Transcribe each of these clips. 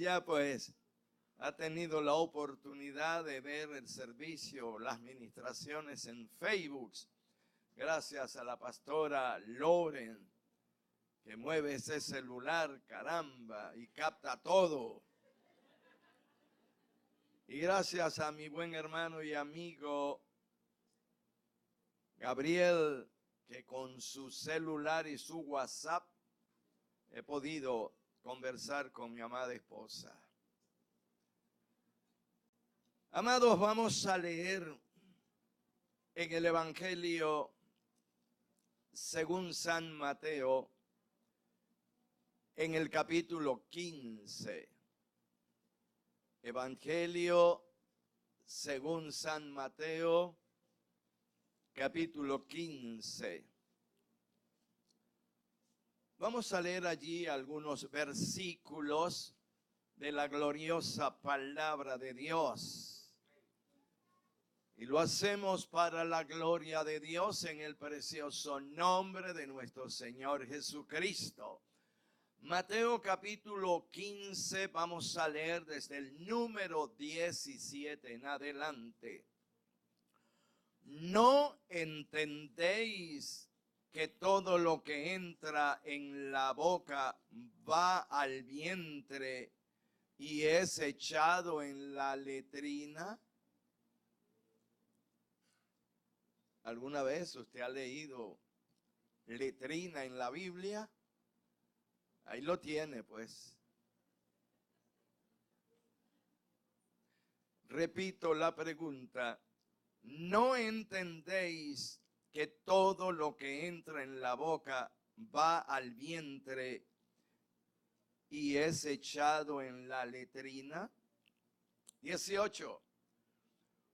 ella pues ha tenido la oportunidad de ver el servicio, las ministraciones en Facebook, gracias a la pastora Loren, que mueve ese celular, caramba, y capta todo. Y gracias a mi buen hermano y amigo Gabriel, que con su celular y su WhatsApp he podido conversar con mi amada esposa. Amados, vamos a leer en el Evangelio según San Mateo, en el capítulo 15. Evangelio según San Mateo, capítulo 15. Vamos a leer allí algunos versículos de la gloriosa palabra de Dios. Y lo hacemos para la gloria de Dios en el precioso nombre de nuestro Señor Jesucristo. Mateo capítulo 15, vamos a leer desde el número 17 en adelante. ¿No entendéis que todo lo que entra en la boca va al vientre y es echado en la letrina? ¿Alguna vez usted ha leído letrina en la Biblia? Ahí lo tiene, pues. Repito la pregunta. ¿No entendéis que todo lo que entra en la boca va al vientre y es echado en la letrina? 18.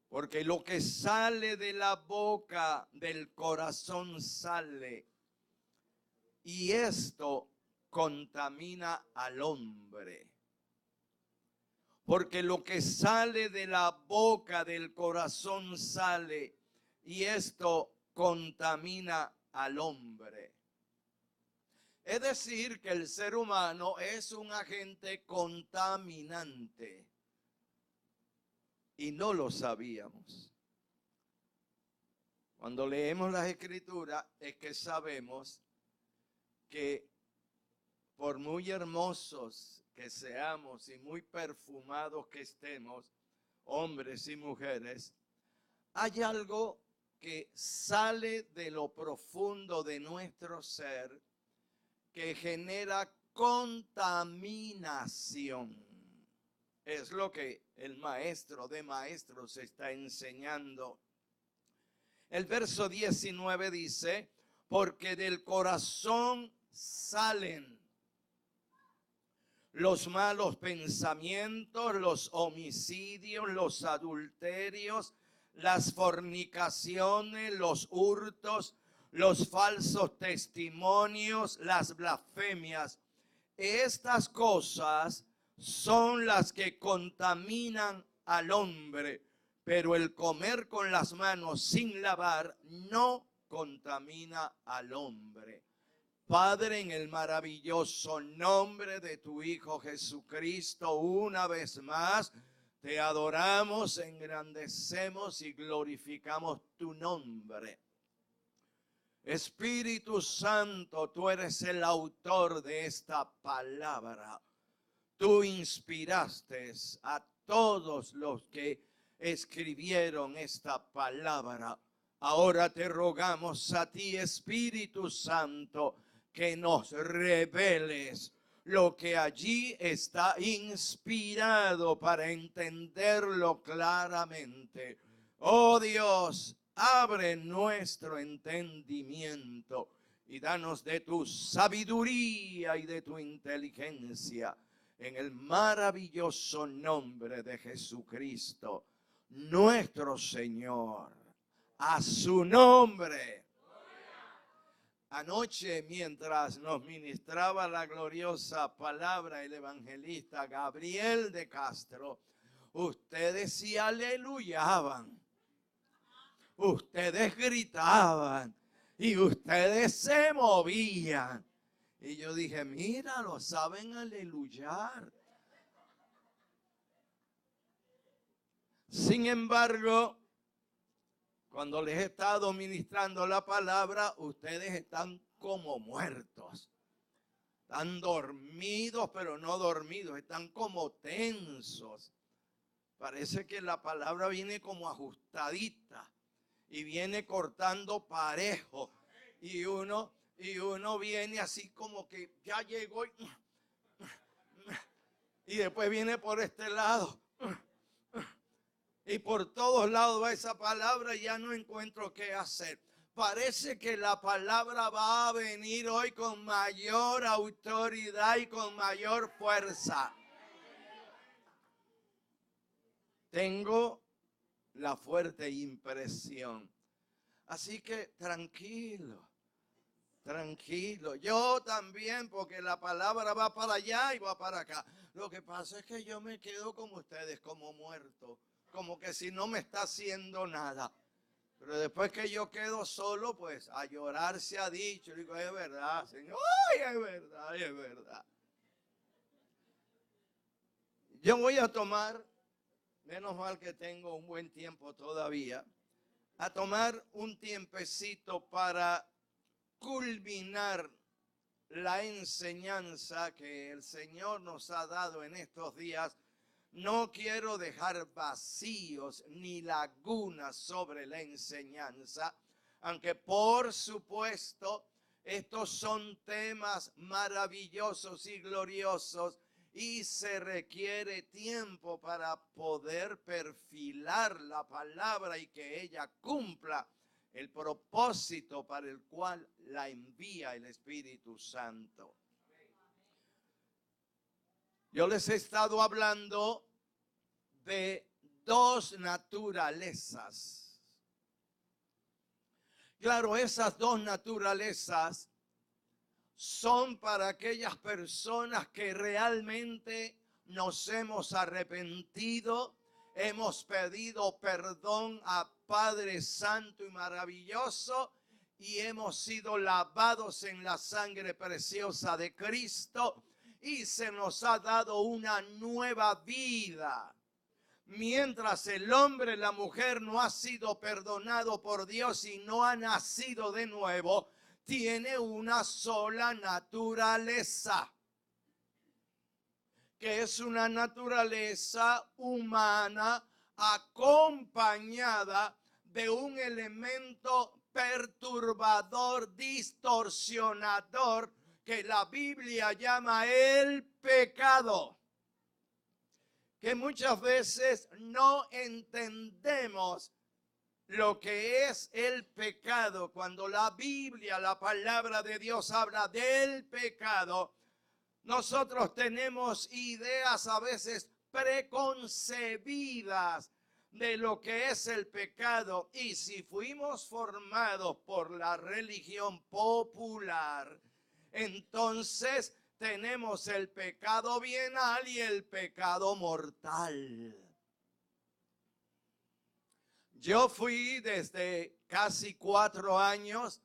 Porque lo que sale de la boca del corazón sale, y esto contamina al hombre. Porque lo que sale de la boca del corazón sale, y esto contamina al hombre. Es decir, que el ser humano es un agente contaminante. Y no lo sabíamos. Cuando leemos las Escrituras es que sabemos que por muy hermosos que seamos y muy perfumados que estemos, hombres y mujeres, hay algo que sale de lo profundo de nuestro ser que genera contaminación. Es lo que el maestro de maestros está enseñando. El verso 19 dice, porque del corazón salen los malos pensamientos, los homicidios, los adulterios, las fornicaciones, los hurtos, los falsos testimonios, las blasfemias. Estas cosas son las que contaminan al hombre, pero el comer con las manos sin lavar no contamina al hombre. Padre, en el maravilloso nombre de tu Hijo Jesucristo, una vez más te adoramos, engrandecemos y glorificamos tu nombre. Espíritu Santo, tú eres el autor de esta palabra. Tú inspiraste a todos los que escribieron esta palabra. Ahora te rogamos a ti, Espíritu Santo, que nos reveles lo que allí está inspirado para entenderlo claramente. Oh Dios, abre nuestro entendimiento y danos de tu sabiduría y de tu inteligencia. En el maravilloso nombre de Jesucristo, nuestro Señor. A su nombre. Anoche, mientras nos ministraba la gloriosa palabra el evangelista Gabriel de Castro, ustedes sí aleluyaban, ustedes gritaban y ustedes se movían. Y yo dije, mira, lo saben aleluyar. Sin embargo, cuando les he estado ministrando la palabra, ustedes están como muertos. Están dormidos, pero no dormidos. Están como tensos. Parece que la palabra viene como ajustadita y viene cortando parejo. Y uno viene así como que ya llegó y después viene por este lado. Y por todos lados va esa palabra y ya no encuentro qué hacer. Parece que la palabra va a venir hoy con mayor autoridad y con mayor fuerza. Tengo la fuerte impresión. Así que tranquilo, tranquilo. Yo también, porque la palabra va para allá y va para acá. Lo que pasa es que yo me quedo como ustedes, como muerto. Como que si no me está haciendo nada. Pero después que yo quedo solo, pues a llorar se ha dicho. Digo, es verdad, Señor. ¡Ay, es verdad, es verdad! Yo voy a tomar, menos mal que tengo un buen tiempo todavía, a tomar un tiempecito para culminar la enseñanza que el Señor nos ha dado en estos días. No quiero dejar vacíos ni lagunas sobre la enseñanza, aunque por supuesto estos son temas maravillosos y gloriosos y se requiere tiempo para poder perfilar la palabra y que ella cumpla el propósito para el cual la envía el Espíritu Santo. Yo les he estado hablando de dos naturalezas. Claro, esas dos naturalezas son para aquellas personas que realmente nos hemos arrepentido, hemos pedido perdón a Padre Santo y maravilloso y hemos sido lavados en la sangre preciosa de Cristo. Y se nos ha dado una nueva vida. Mientras el hombre, la mujer no ha sido perdonado por Dios y no ha nacido de nuevo, tiene una sola naturaleza, que es una naturaleza humana acompañada de un elemento perturbador, distorsionador, que la Biblia llama el pecado, que muchas veces no entendemos lo que es el pecado. Cuando la Biblia, la palabra de Dios habla del pecado, nosotros tenemos ideas a veces preconcebidas de lo que es el pecado. Y si fuimos formados por la religión popular, entonces tenemos el pecado bienal y el pecado mortal. Yo fui desde casi 4 años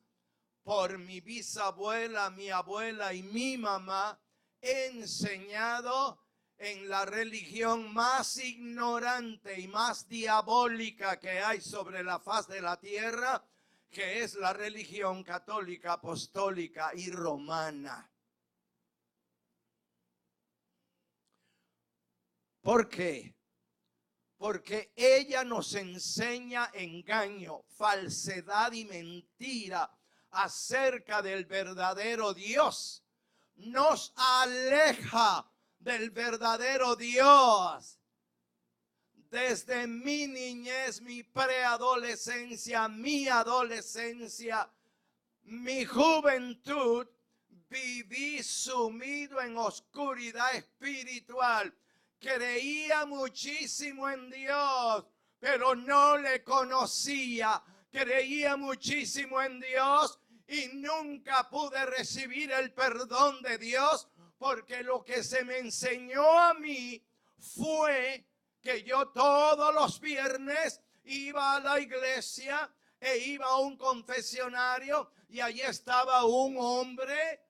por mi bisabuela, mi abuela y mi mamá enseñado en la religión más ignorante y más diabólica que hay sobre la faz de la tierra, que es la religión católica, apostólica y romana. ¿Por qué? Porque ella nos enseña engaño, falsedad y mentira acerca del verdadero Dios. Nos aleja del verdadero Dios. Desde mi niñez, mi preadolescencia, mi adolescencia, mi juventud, viví sumido en oscuridad espiritual. Creía muchísimo en Dios, pero no le conocía. Creía muchísimo en Dios y nunca pude recibir el perdón de Dios, porque lo que se me enseñó a mí fue que yo todos los viernes iba a la iglesia e iba a un confesionario y allí estaba un hombre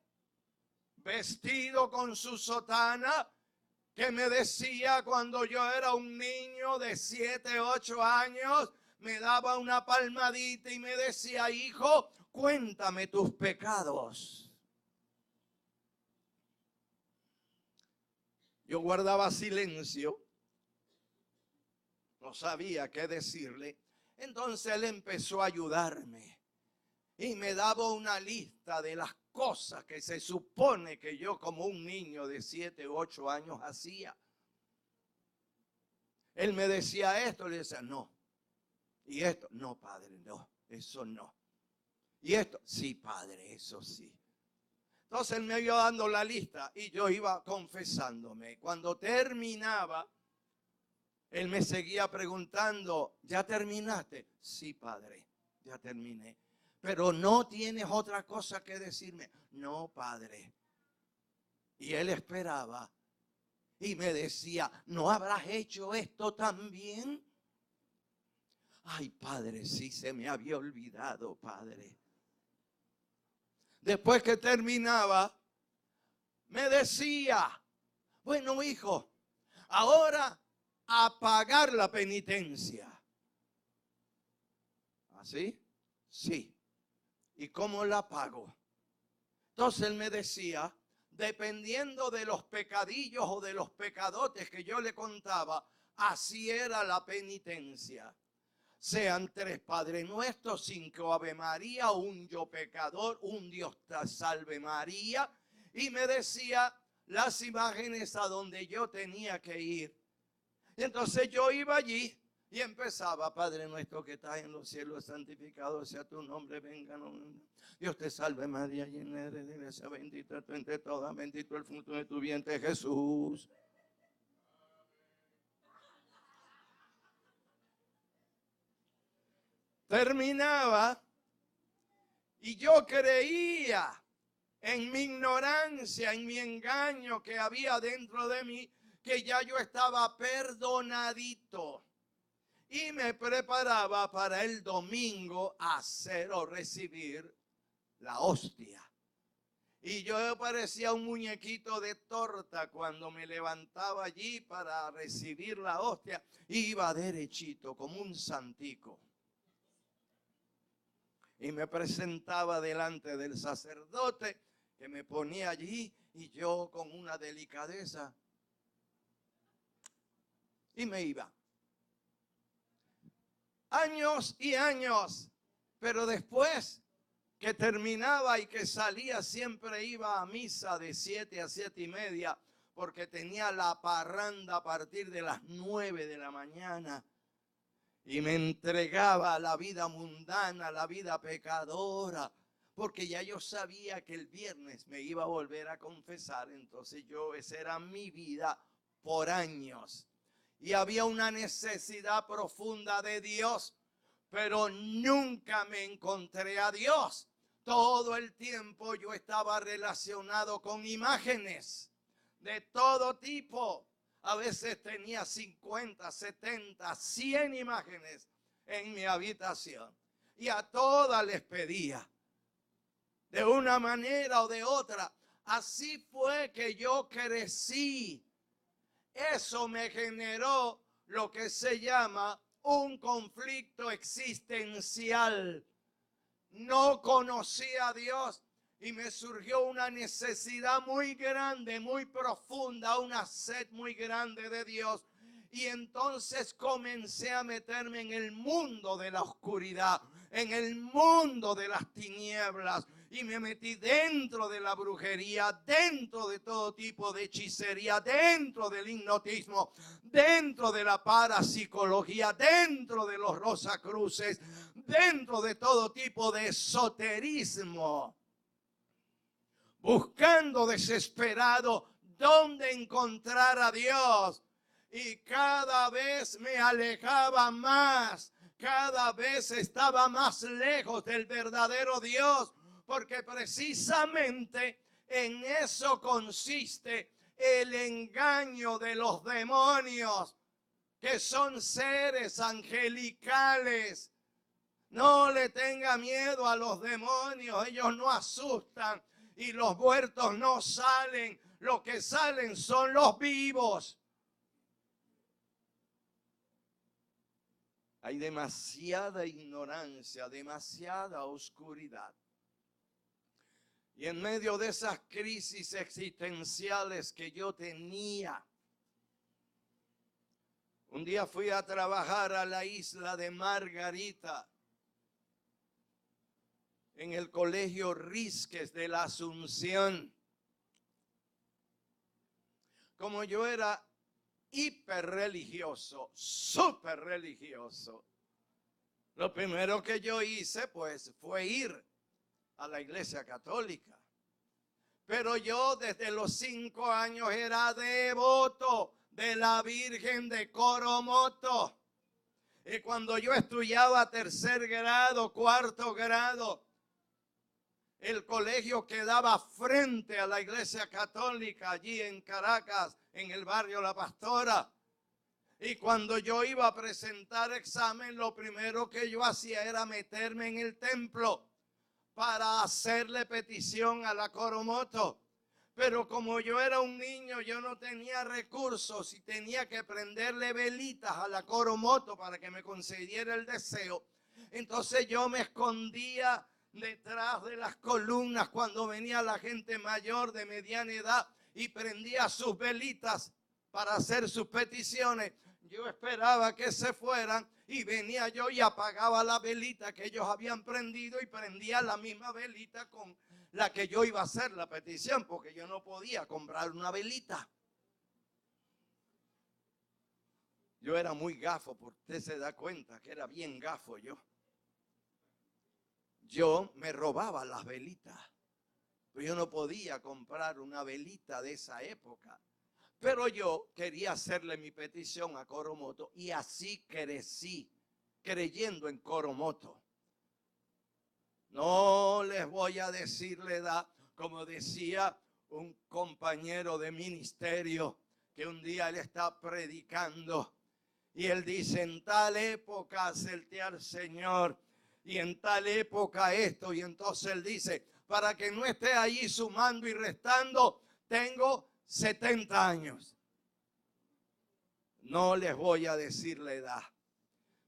vestido con su sotana que me decía cuando yo era un niño de 7, 8 años, me daba una palmadita y me decía: hijo, cuéntame tus pecados. Yo guardaba silencio, no sabía qué decirle. Entonces él empezó a ayudarme y me daba una lista de las cosas que se supone que yo, como un niño de 7 u 8 años, hacía. Él me decía esto, le decía no. Y esto, no, padre, no, eso no. Y esto, sí, padre, eso sí. Entonces él me iba dando la lista y yo iba confesándome. Cuando terminaba, él me seguía preguntando: ¿ya terminaste? Sí, padre, ya terminé. Pero no tienes otra cosa que decirme. No, padre. Y él esperaba y me decía: ¿no habrás hecho esto también? Ay, padre, sí, se me había olvidado, padre. Después que terminaba, me decía: bueno, hijo, ahora a pagar la penitencia. ¿Así? Sí. ¿Y cómo la pago? Entonces él me decía, dependiendo de los pecadillos o de los pecadotes que yo le contaba, así era la penitencia. Sean 3 Padre Nuestros, 5 Ave María, un yo pecador, un Dios te salve María. Y me decía las imágenes a donde yo tenía que ir. Y entonces yo iba allí y empezaba: Padre Nuestro que estás en los cielos, santificado sea tu nombre, venga. Dios te salve María, llena eres de gracia, bendita tú entre todas, bendito el fruto de tu vientre Jesús. Terminaba y yo creía en mi ignorancia, en mi engaño que había dentro de mí, que ya yo estaba perdonadito. Y me preparaba para el domingo hacer o recibir la hostia. Y yo parecía un muñequito de torta cuando me levantaba allí para recibir la hostia. Iba derechito como un santico. Y me presentaba delante del sacerdote, que me ponía allí, y yo con una delicadeza, y me iba. Años y años, pero después que terminaba y que salía, siempre iba a misa de 7 a 7:30, porque tenía la parranda a partir de las 9 de la mañana. Y me entregaba a la vida mundana, a la vida pecadora, porque ya yo sabía que el viernes me iba a volver a confesar. Entonces esa era mi vida por años. Y había una necesidad profunda de Dios, pero nunca me encontré a Dios. Todo el tiempo yo estaba relacionado con imágenes de todo tipo. A veces tenía 50, 70, 100 imágenes en mi habitación. Y a todas les pedía, de una manera o de otra. Así fue que yo crecí. Eso me generó lo que se llama un conflicto existencial. No conocía a Dios. Y me surgió una necesidad muy grande, muy profunda, una sed muy grande de Dios. Y entonces comencé a meterme en el mundo de la oscuridad, en el mundo de las tinieblas. Y me metí dentro de la brujería, dentro de todo tipo de hechicería, dentro del hipnotismo, dentro de la parapsicología, dentro de los rosacruces, dentro de todo tipo de esoterismo. Buscando desesperado dónde encontrar a Dios. Y cada vez me alejaba más. Cada vez estaba más lejos del verdadero Dios. Porque precisamente en eso consiste el engaño de los demonios, que son seres angelicales. No le tenga miedo a los demonios, ellos no asustan. Y los muertos no salen, los que salen son los vivos. Hay demasiada ignorancia, demasiada oscuridad. Y en medio de esas crisis existenciales que yo tenía, un día fui a trabajar a la isla de Margarita, en el colegio Risques de la Asunción. Como yo era hiperreligioso, súper religioso, lo primero que yo hice pues fue ir a la iglesia católica. Pero yo desde los 5 años era devoto de la Virgen de Coromoto. Y cuando yo estudiaba 3er grado, 4º grado, el colegio quedaba frente a la iglesia católica allí en Caracas, en el barrio La Pastora. Y cuando yo iba a presentar examen, lo primero que yo hacía era meterme en el templo para hacerle petición a la Coromoto. Pero como yo era un niño, yo no tenía recursos y tenía que prenderle velitas a la Coromoto para que me concediera el deseo. Entonces yo me escondía detrás de las columnas cuando venía la gente mayor de mediana edad y prendía sus velitas para hacer sus peticiones. Yo esperaba que se fueran y venía yo y apagaba la velita que ellos habían prendido y prendía la misma velita con la que yo iba a hacer la petición, porque yo no podía comprar una velita. Yo era muy gafo, porque usted se da cuenta que era bien gafo yo. Yo me robaba las velitas, pero yo no podía comprar una velita de esa época. Pero yo quería hacerle mi petición a Coromoto y así crecí, creyendo en Coromoto. No les voy a decir la edad, como decía un compañero de ministerio, que un día él está predicando y él dice: en tal época acerté al Señor y en tal época esto. Y entonces él dice, para que no esté allí sumando y restando, tengo 70 años. No les voy a decir la edad,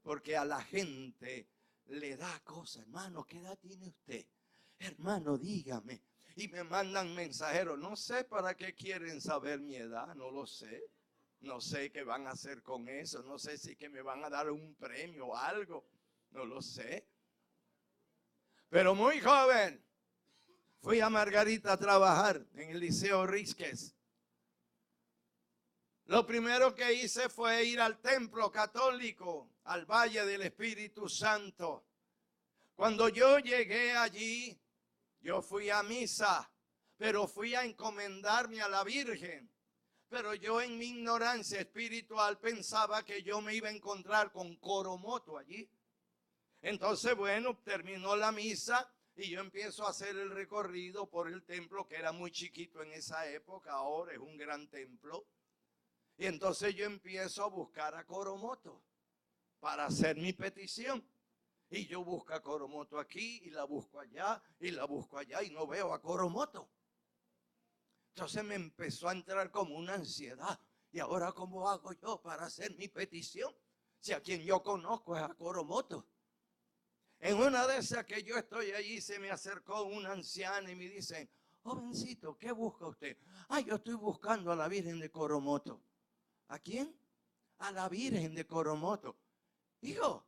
porque a la gente le da cosa. Hermano, ¿qué edad tiene usted? Hermano, dígame. Y me mandan mensajeros. No sé para qué quieren saber mi edad, no lo sé. No sé qué van a hacer con eso. No sé si que me van a dar un premio o algo. No lo sé. Pero muy joven fui a Margarita a trabajar en el Liceo Risques. Lo primero que hice fue ir al templo católico, al Valle del Espíritu Santo. Cuando yo llegué allí, yo fui a misa, pero fui a encomendarme a la Virgen. Pero yo en mi ignorancia espiritual pensaba que yo me iba a encontrar con Coromoto allí. Entonces, bueno, terminó la misa y yo empiezo a hacer el recorrido por el templo, que era muy chiquito en esa época, ahora es un gran templo. Y entonces yo empiezo a buscar a Coromoto para hacer mi petición. Y yo busco a Coromoto aquí y la busco allá y la busco allá y no veo a Coromoto. Entonces me empezó a entrar como una ansiedad. ¿Y ahora cómo hago yo para hacer mi petición? Si a quien yo conozco es a Coromoto. En una de esas que yo estoy allí, se me acercó una anciana y me dice: jovencito, ¿qué busca usted? Yo estoy buscando a la Virgen de Coromoto. ¿A quién? A la Virgen de Coromoto. Hijo,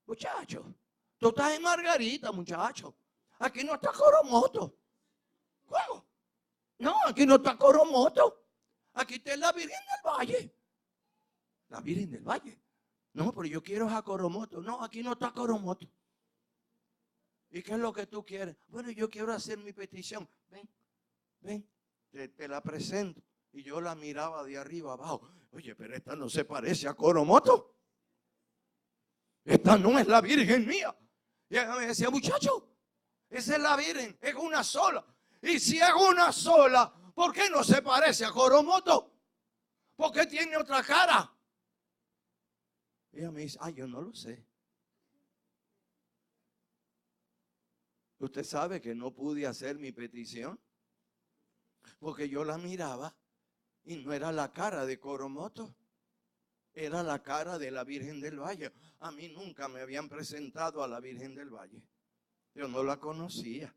muchacho, tú estás en Margarita, muchacho. Aquí no está Coromoto. ¿Cómo? No, aquí no está Coromoto. Aquí está la Virgen del Valle. La Virgen del Valle. No, pero yo quiero a Coromoto. No, aquí no está Coromoto. ¿Y qué es lo que tú quieres? Bueno, yo quiero hacer mi petición. Ven, te la presento. Y yo la miraba de arriba abajo. Oye, pero esta no se parece a Coromoto. Esta no es la Virgen mía. Y ella me decía: muchacho, esa es la Virgen, es una sola. Y si es una sola, ¿por qué no se parece a Coromoto? ¿Por qué tiene otra cara? Y ella me dice: yo no lo sé. Usted sabe que no pude hacer mi petición porque yo la miraba y no era la cara de Coromoto, era la cara de la Virgen del Valle. A mí nunca me habían presentado a la Virgen del Valle. Yo no la conocía.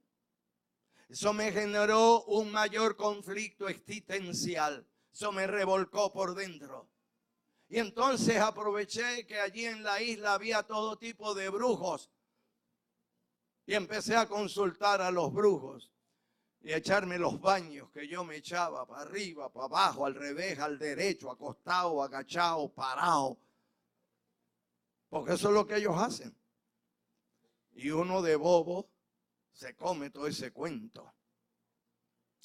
Eso me generó un mayor conflicto existencial. Eso me revolcó por dentro. Y entonces aproveché que allí en la isla había todo tipo de brujos. Y empecé a consultar a los brujos y a echarme los baños que yo me echaba para arriba, para abajo, al revés, al derecho, acostado, agachado, parado. Porque eso es lo que ellos hacen. Y uno de bobo se come todo ese cuento.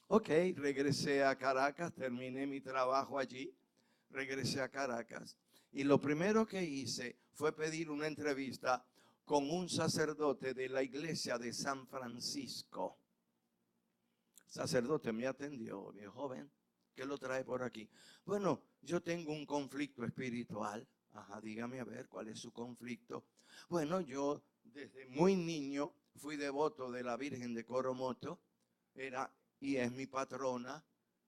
Ok, regresé a Caracas, terminé mi trabajo allí, regresé a Caracas. Y lo primero que hice fue pedir una entrevista con un sacerdote de la iglesia de San Francisco. El sacerdote me atendió, mi joven, ¿qué lo trae por aquí? Bueno, yo tengo un conflicto espiritual. Ajá, dígame a ver, ¿cuál es su conflicto? Bueno, yo desde muy niño fui devoto de la Virgen de Coromoto, y es mi patrona,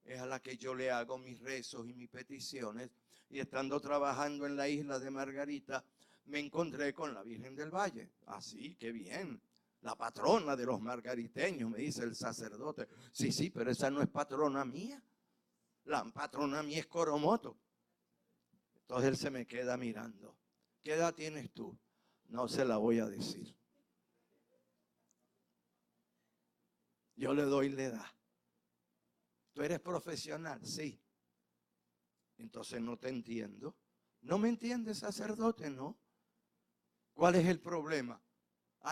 es a la que yo le hago mis rezos y mis peticiones. Y estando trabajando en la isla de Margarita, me encontré con la Virgen del Valle. Así, qué bien. La patrona de los margariteños, me dice el sacerdote. Sí, pero esa no es patrona mía. La patrona mía es Coromoto. Entonces él se me queda mirando. ¿Qué edad tienes tú? No se la voy a decir. Yo le doy la edad. ¿Tú eres profesional? Sí. Entonces no te entiendo. ¿No me entiende, sacerdote? No. ¿Cuál es el problema?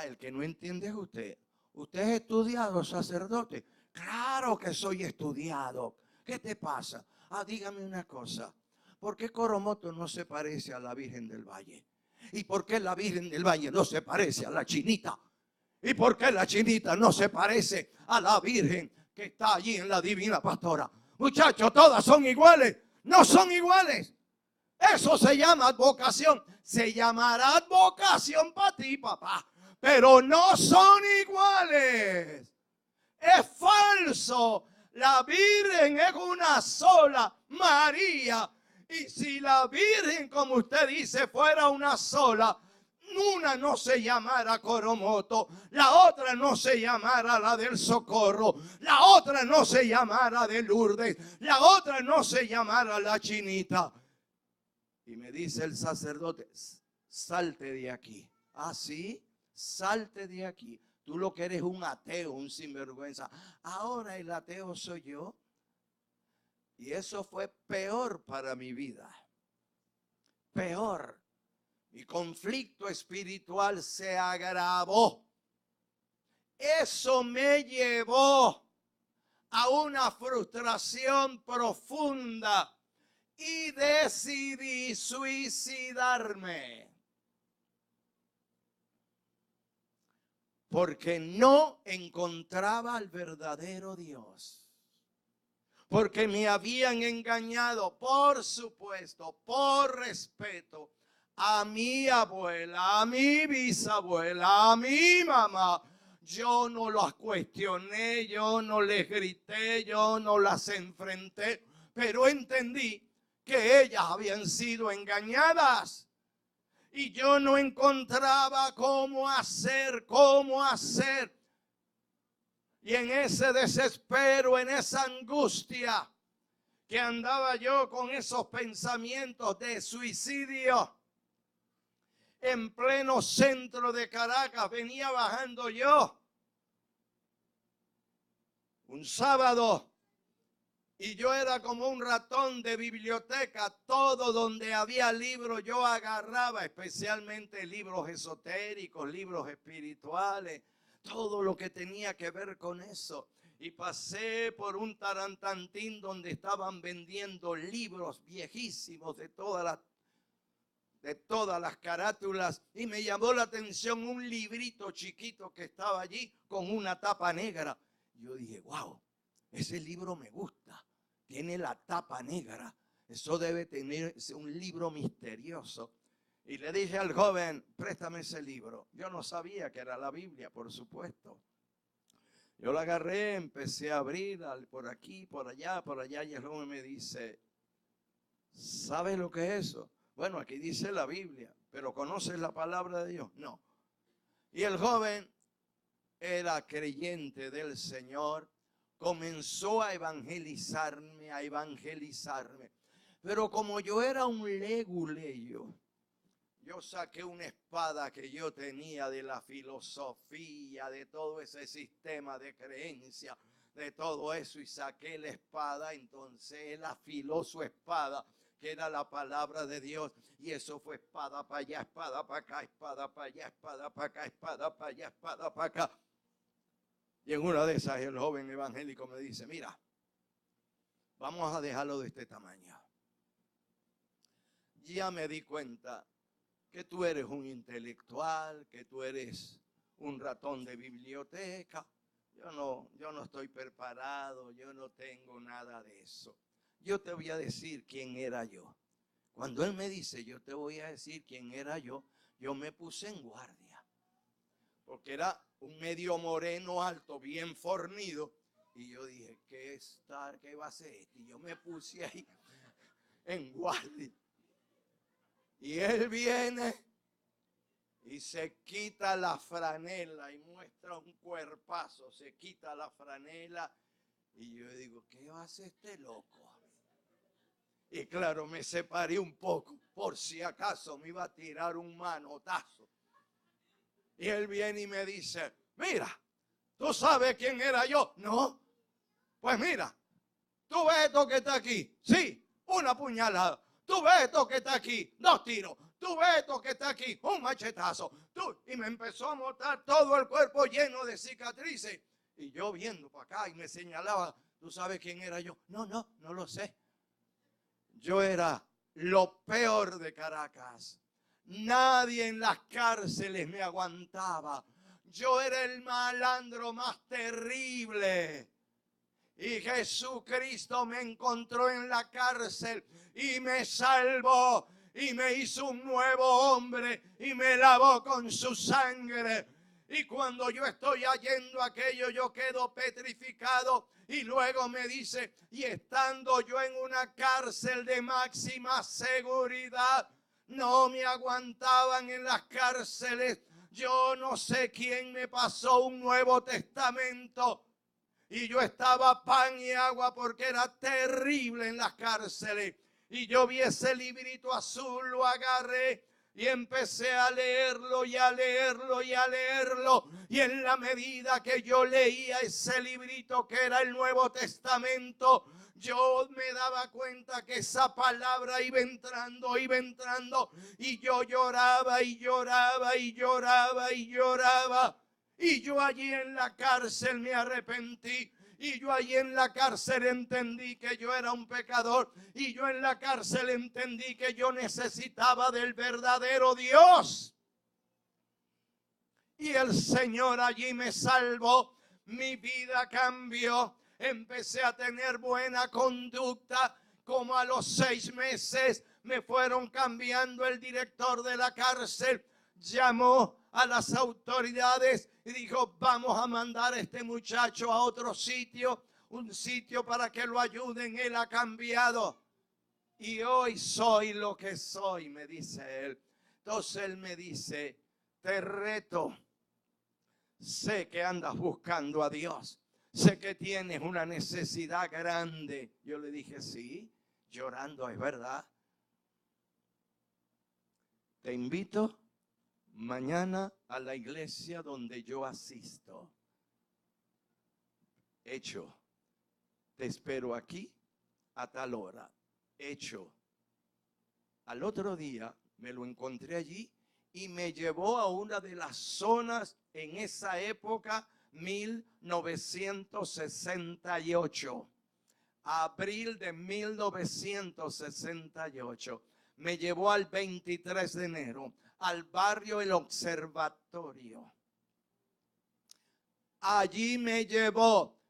El que no entiende es usted. ¿Usted es estudiado, sacerdote? Claro que soy estudiado. ¿Qué te pasa? Dígame una cosa. ¿Por qué Coromoto no se parece a la Virgen del Valle? ¿Y por qué la Virgen del Valle no se parece a la Chinita? ¿Y por qué la Chinita no se parece a la Virgen que está allí en la Divina Pastora? Muchachos, todas son iguales. No son iguales. Eso se llama advocación. Se llamará advocación para ti, papá. Pero no son iguales. Es falso. La Virgen es una sola, María. Y si la Virgen, como usted dice, fuera una sola, una no se llamara Coromoto, la otra no se llamara la del Socorro, la otra no se llamara de Lourdes, la otra no se llamara la Chinita. Y me dice el sacerdote, salte de aquí. ¿Sí? Salte de aquí. Tú lo que eres un ateo, un sinvergüenza. Ahora el ateo soy yo. Y eso fue peor para mi vida. Peor. Mi conflicto espiritual se agravó. Eso me llevó a una frustración profunda y decidí suicidarme. Porque no encontraba al verdadero Dios. Porque me habían engañado, por supuesto, por respeto, a mi abuela, a mi bisabuela, a mi mamá. Yo no las cuestioné, yo no les grité, yo no las enfrenté, pero entendí que ellas habían sido engañadas. Y yo no encontraba cómo hacer. Y en ese desespero, en esa angustia, que andaba yo con esos pensamientos de suicidio, en pleno centro de Caracas, venía bajando yo un sábado. Y yo era como un ratón de biblioteca. Todo donde había libros yo agarraba, especialmente libros esotéricos, libros espirituales, todo lo que tenía que ver con eso. Y pasé por un tarantantín donde estaban vendiendo libros viejísimos de todas las carátulas. Y me llamó la atención un librito chiquito que estaba allí con una tapa negra. Yo dije, wow, ese libro me gusta. Tiene la tapa negra. Eso debe tener un libro misterioso. Y le dije al joven, préstame ese libro. Yo no sabía que era la Biblia, por supuesto. Yo la agarré, empecé a abrir por aquí, por allá, y el joven me dice, ¿sabes lo que es eso? Bueno, aquí dice la Biblia, pero ¿conoces la palabra de Dios? No. Y el joven era creyente del Señor, comenzó a evangelizarme. Pero como yo era un leguleyo, yo saqué una espada que yo tenía de la filosofía, de todo ese sistema de creencia, de todo eso, y saqué la espada. Entonces él afiló su espada, que era la palabra de Dios, y eso fue espada para allá, espada para acá, espada para allá, espada para acá, espada para allá, espada para acá. Y en una de esas el joven evangélico me dice, mira, vamos a dejarlo de este tamaño. Ya me di cuenta que tú eres un intelectual, que tú eres un ratón de biblioteca. Yo no estoy preparado, yo no tengo nada de eso. Yo te voy a decir quién era yo. Cuando él me dice, yo te voy a decir quién era yo me puse en guardia. Porque era un medio moreno alto, bien fornido. Y yo dije, ¿qué va a ser este? Y yo me puse ahí en guardia. Y él viene y se quita la franela y muestra un cuerpazo. Se quita la franela y yo digo, ¿qué va a hacer este loco? Y claro, me separé un poco por si acaso me iba a tirar un manotazo. Y él viene y me dice, mira, ¿tú sabes quién era yo? No. Pues mira, ¿tú ves esto que está aquí? Sí, una puñalada. ¿Tú ves esto que está aquí? 2 tiros. ¿Tú ves esto que está aquí? Un machetazo. Y me empezó a mostrar todo el cuerpo lleno de cicatrices. Y yo viendo para acá y me señalaba, ¿tú sabes quién era yo? No lo sé. Yo era lo peor de Caracas. Nadie en las cárceles me aguantaba. Yo era el malandro más terrible. Y Jesucristo me encontró en la cárcel y me salvó y me hizo un nuevo hombre y me lavó con su sangre. Y cuando yo estoy oyendo aquello, yo quedo petrificado. Y luego me dice, y estando yo en una cárcel de máxima seguridad, no me aguantaban en las cárceles. Yo no sé quién me pasó un Nuevo Testamento. Y yo estaba pan y agua porque era terrible en las cárceles. Y yo vi ese librito azul, lo agarré y empecé a leerlo y a leerlo y a leerlo. Y en la medida que yo leía ese librito que era el Nuevo Testamento, yo me daba cuenta que esa palabra iba entrando. Y yo lloraba y lloraba y lloraba y lloraba. Y yo allí en la cárcel me arrepentí. Y yo allí en la cárcel entendí que yo era un pecador. Y yo en la cárcel entendí que yo necesitaba del verdadero Dios. Y el Señor allí me salvó. Mi vida cambió. Empecé a tener buena conducta. Como a los 6 meses me fueron cambiando el director de la cárcel. Llamó a las autoridades y dijo, vamos a mandar a este muchacho a otro sitio, un sitio para que lo ayuden. Él ha cambiado y hoy soy lo que soy, me dice él. Entonces él me dice, te reto, sé que andas buscando a Dios, sé que tienes una necesidad grande. Yo le dije, sí, llorando, es verdad. Te invito mañana a la iglesia donde yo asisto. Hecho. Te espero aquí a tal hora. Hecho. Al otro día me lo encontré allí y me llevó a una de las zonas en esa época, 1968. Abril de 1968. Me llevó al 23 de enero. Al barrio El Observatorio. Allí me llevó.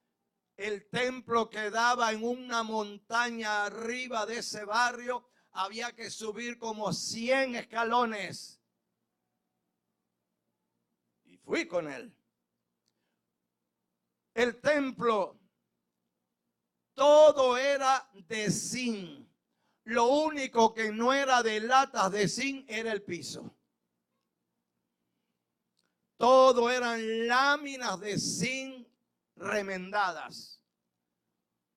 El templo quedaba en una montaña arriba de ese barrio. Había que subir como 100 escalones. Y fui con él. El templo, todo era de zinc. Lo único que no era de latas de zinc era el piso. Todo eran láminas de zinc remendadas.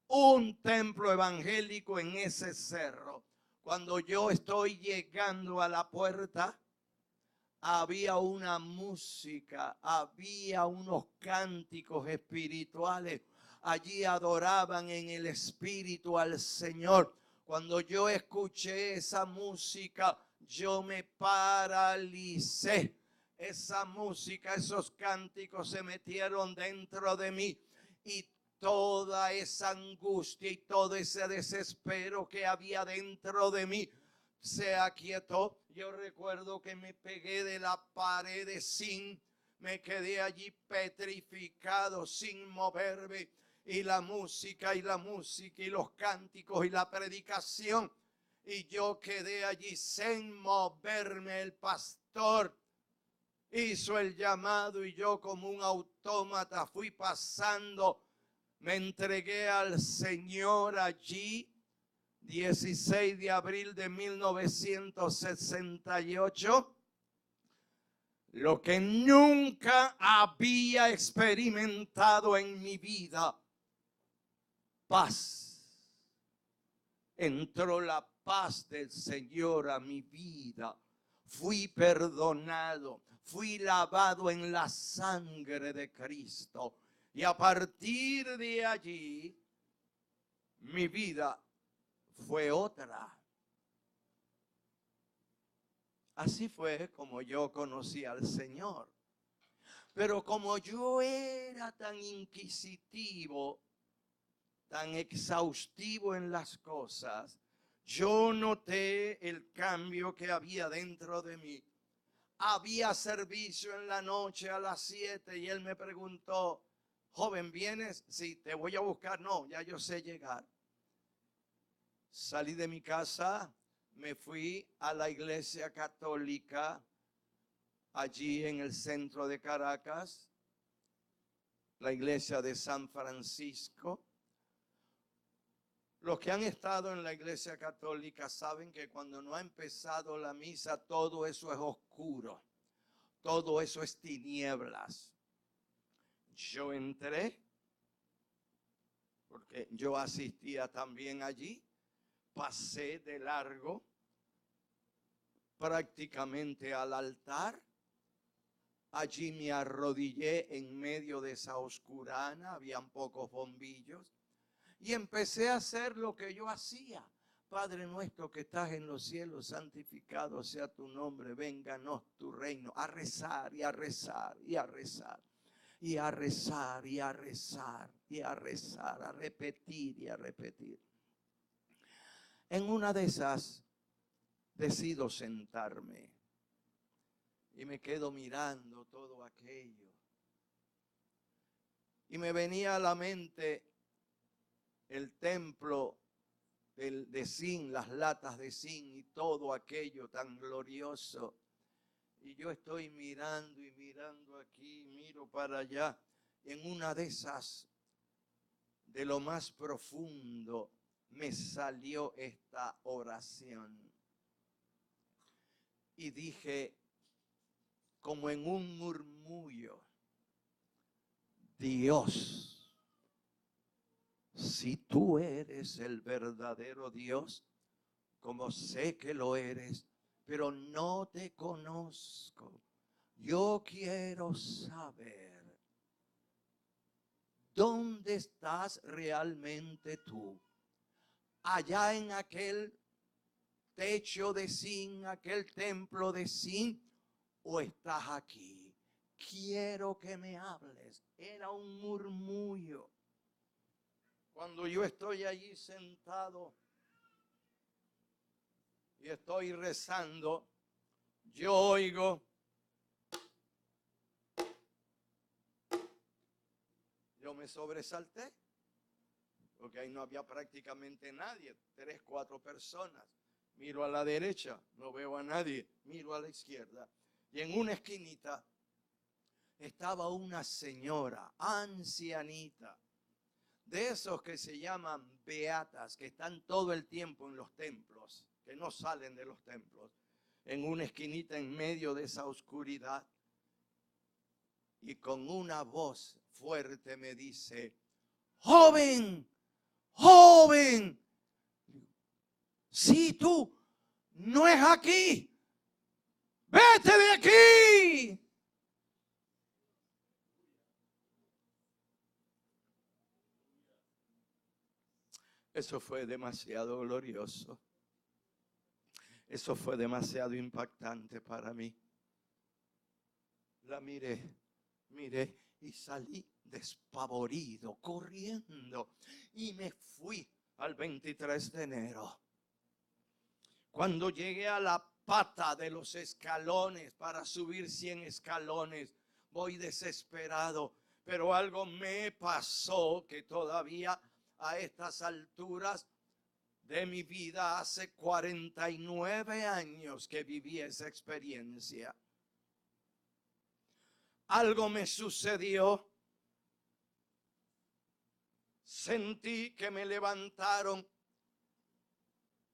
Un templo evangélico en ese cerro. Cuando yo estoy llegando a la puerta, había una música, había unos cánticos espirituales. Allí adoraban en el espíritu al Señor. Cuando yo escuché esa música, yo me paralicé. Esa música, esos cánticos se metieron dentro de mí y toda esa angustia y todo ese desespero que había dentro de mí se aquietó. Yo recuerdo que me pegué de la pared de zinc, me quedé allí petrificado sin moverme, y la música y los cánticos y la predicación, y yo quedé allí sin moverme. El pastor hizo el llamado y yo como un autómata fui pasando, me entregué al Señor allí. 16 de abril de 1968, lo que nunca había experimentado en mi vida, paz. Entró la paz del Señor a mi vida. Fui perdonado, fui lavado en la sangre de Cristo. Y a partir de allí, mi vida fue otra. Así fue como yo conocí al Señor. Pero como yo era tan inquisitivo, tan exhaustivo en las cosas, yo noté el cambio que había dentro de mí. Había servicio en la noche a las 7 y él me preguntó: joven, ¿vienes? Sí, te voy a buscar. No, ya yo sé llegar. Salí de mi casa, me fui a la iglesia católica allí en el centro de Caracas, la iglesia de San Francisco. Los que han estado en la iglesia católica saben que cuando no ha empezado la misa, todo eso es oscuro, todo eso es tinieblas. Yo entré, porque yo asistía también allí, pasé de largo prácticamente al altar. Allí me arrodillé en medio de esa oscurana, habían pocos bombillos, y empecé a hacer lo que yo hacía. Padre nuestro que estás en los cielos, santificado sea tu nombre, vénganos tu reino. A rezar y a rezar y a rezar y a rezar y a rezar y a rezar, a repetir y a repetir. En una de esas decido sentarme y me quedo mirando todo aquello. Y me venía a la mente el templo de zinc, las latas de zinc y todo aquello tan glorioso. Y yo estoy mirando y mirando aquí, miro para allá. En una de esas, de lo más profundo, me salió esta oración. Y dije, como en un murmullo: Dios, si tú eres el verdadero Dios, como sé que lo eres, pero no te conozco, yo quiero saber dónde estás realmente tú. Allá en aquel techo de zinc, aquel templo de zinc, o estás aquí. Quiero que me hables. Era un murmullo. Cuando yo estoy allí sentado y estoy rezando, yo oigo, yo me sobresalté, porque ahí no había prácticamente nadie, 3, 4 personas. Miro a la derecha, no veo a nadie, miro a la izquierda, y en una esquinita estaba una señora ancianita, de esos que se llaman beatas, que están todo el tiempo en los templos, que no salen de los templos, en una esquinita en medio de esa oscuridad. Y con una voz fuerte me dice: joven, joven, si tú no es aquí, vete de aquí. Eso fue demasiado glorioso. Eso fue demasiado impactante para mí. La miré y salí despavorido, corriendo, y me fui al 23 de enero. Cuando llegué a la pata de los escalones para subir 100 escalones, voy desesperado, pero algo me pasó que todavía a estas alturas de mi vida, hace 49 años que viví esa experiencia. Algo me sucedió. Sentí que me levantaron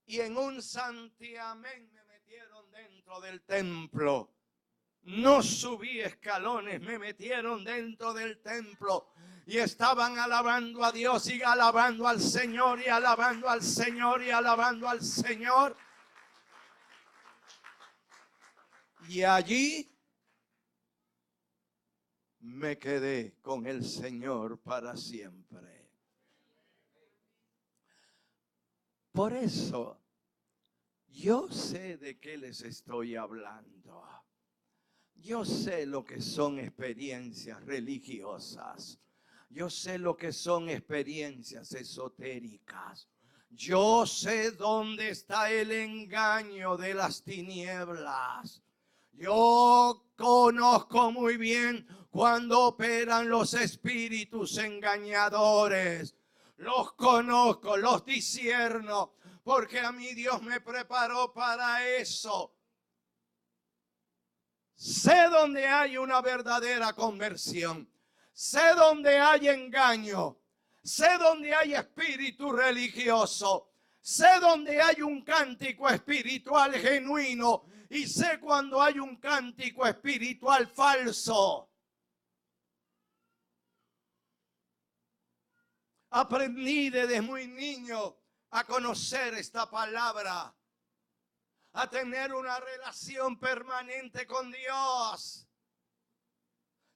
y en un santiamén me metieron dentro del templo. No subí escalones, me metieron dentro del templo y estaban alabando a Dios y alabando al Señor y alabando al Señor y alabando al Señor. Y allí me quedé con el Señor para siempre. Por eso yo sé de qué les estoy hablando. Yo sé lo que son experiencias religiosas. Yo sé lo que son experiencias esotéricas. Yo sé dónde está el engaño de las tinieblas. Yo conozco muy bien cuando operan los espíritus engañadores. Los conozco, los discierno, porque a mí Dios me preparó para eso. Sé dónde hay una verdadera conversión. Sé dónde hay engaño. Sé dónde hay espíritu religioso. Sé dónde hay un cántico espiritual genuino. Y sé cuando hay un cántico espiritual falso. Aprendí desde muy niño a conocer esta palabra, a tener una relación permanente con Dios.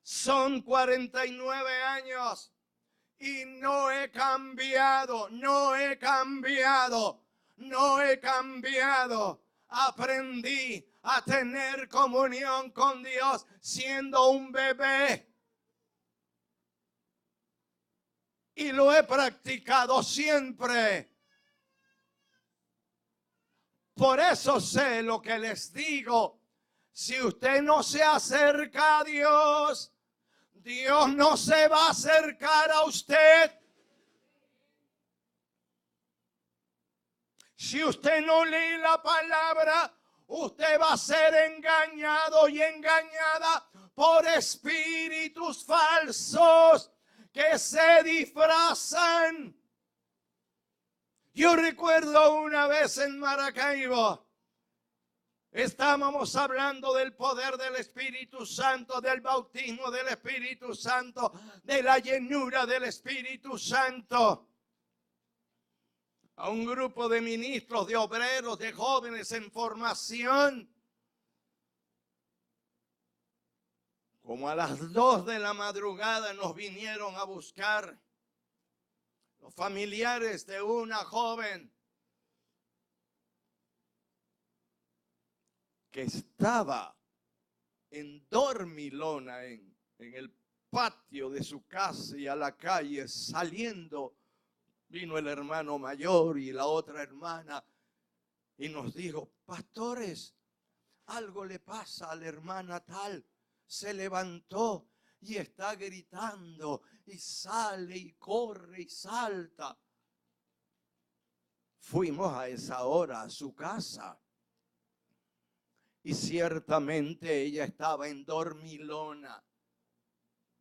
Son 49 años y no he cambiado, no he cambiado, no he cambiado. Aprendí a tener comunión con Dios siendo un bebé. Y lo he practicado siempre. Por eso sé lo que les digo. Si usted no se acerca a Dios, Dios no se va a acercar a usted. Si usted no lee la palabra, usted va a ser engañado y engañada por espíritus falsos que se disfrazan. Yo recuerdo una vez en Maracaibo, estábamos hablando del poder del Espíritu Santo, del bautismo del Espíritu Santo, de la llenura del Espíritu Santo. A un grupo de ministros, de obreros, de jóvenes en formación. Como a las 2 de la madrugada nos vinieron a buscar los familiares de una joven que estaba en dormilona en el patio de su casa y a la calle saliendo. Vino el hermano mayor y la otra hermana y nos dijo: pastores, algo le pasa a la hermana tal. Se levantó y está gritando y sale y corre y salta. Fuimos a esa hora a su casa y ciertamente ella estaba en dormilona.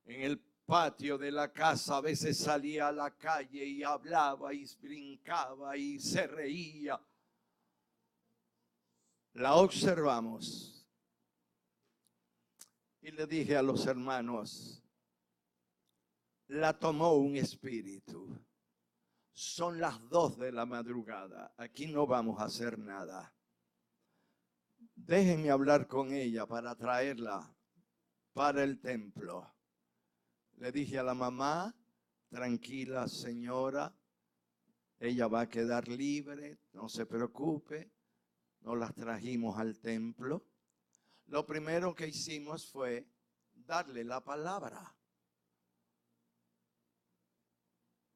en el patio de la casa, a veces salía a la calle y hablaba y brincaba y se reía. La observamos y le dije a los hermanos, la tomó un espíritu. Son las 2 de la madrugada, aquí no vamos a hacer nada. Déjenme hablar con ella para traerla para el templo. Le dije a la mamá, tranquila señora, ella va a quedar libre, no se preocupe. Nos las trajimos al templo. Lo primero que hicimos fue darle la palabra.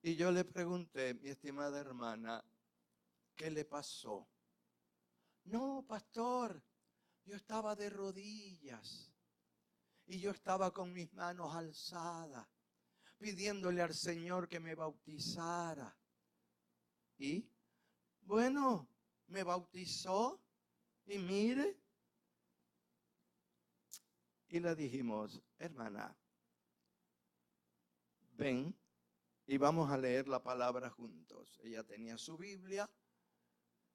Y yo le pregunté, mi estimada hermana, ¿qué le pasó? No, pastor, yo estaba de rodillas y yo estaba con mis manos alzadas, pidiéndole al Señor que me bautizara. Y bueno, me bautizó y mire. Y le dijimos, hermana, ven y vamos a leer la palabra juntos. Ella tenía su Biblia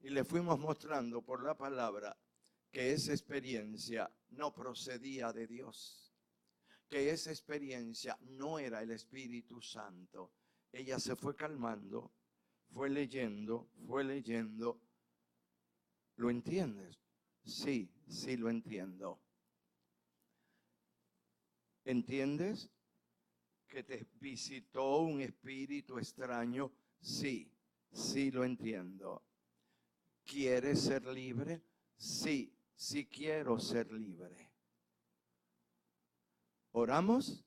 y le fuimos mostrando por la palabra que esa experiencia no procedía de Dios, que esa experiencia no era el Espíritu Santo. Ella se fue calmando, fue leyendo. ¿Lo entiendes? Sí, sí lo entiendo. ¿Entiendes que te visitó un espíritu extraño? Sí, sí lo entiendo. ¿Quieres ser libre? Sí, sí quiero ser libre. Oramos,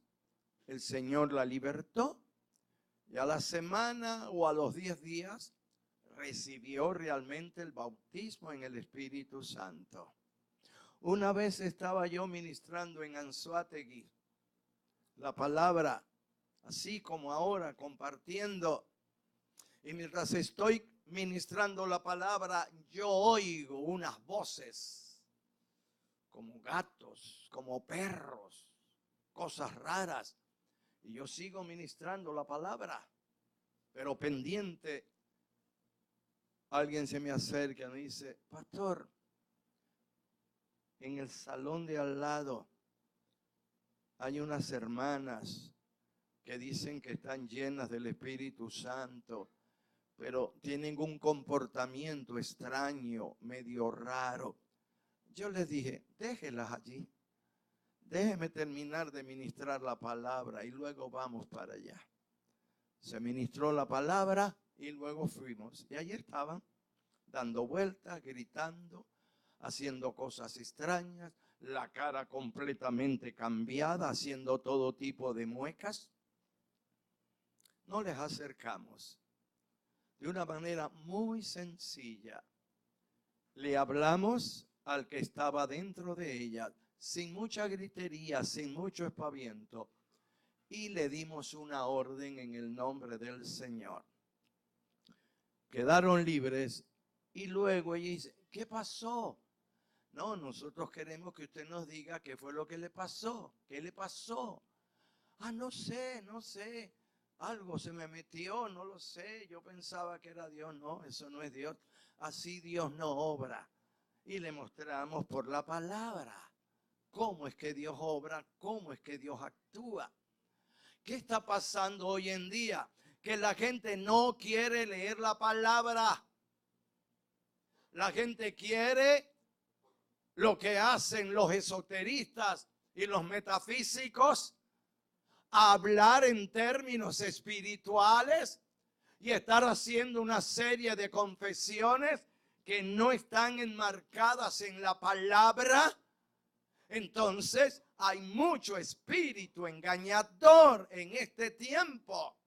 el Señor la libertó y a la semana o a los 10 días recibió realmente el bautismo en el Espíritu Santo. Una vez estaba yo ministrando en Anzoátegui la palabra, así como ahora, compartiendo. Y mientras estoy ministrando la palabra, yo oigo unas voces, como gatos, como perros, cosas raras. Y yo sigo ministrando la palabra, pero pendiente. Alguien se me acerca y me dice, pastor, en el salón de al lado hay unas hermanas que dicen que están llenas del Espíritu Santo, pero tienen un comportamiento extraño, medio raro. Yo les dije, déjelas allí, déjeme terminar de ministrar la palabra y luego vamos para allá. Se ministró la palabra y luego fuimos. Y allí estaban, dando vueltas, gritando, haciendo cosas extrañas, la cara completamente cambiada, haciendo todo tipo de muecas. Nos les acercamos de una manera muy sencilla. Le hablamos al que estaba dentro de ella, sin mucha gritería, sin mucho espaviento, y le dimos una orden en el nombre del Señor. Quedaron libres y luego ella dice, ¿qué pasó? No, nosotros queremos que usted nos diga qué fue lo que le pasó. ¿Qué le pasó? Ah, no sé. Algo se me metió, no lo sé. Yo pensaba que era Dios. No, eso no es Dios. Así Dios no obra. Y le mostramos por la palabra cómo es que Dios obra, cómo es que Dios actúa. ¿Qué está pasando hoy en día? Que la gente no quiere leer la palabra. La gente quiere lo que hacen los esoteristas y los metafísicos, hablar en términos espirituales y estar haciendo una serie de confesiones que no están enmarcadas en la palabra. Entonces hay mucho espíritu engañador en este tiempo.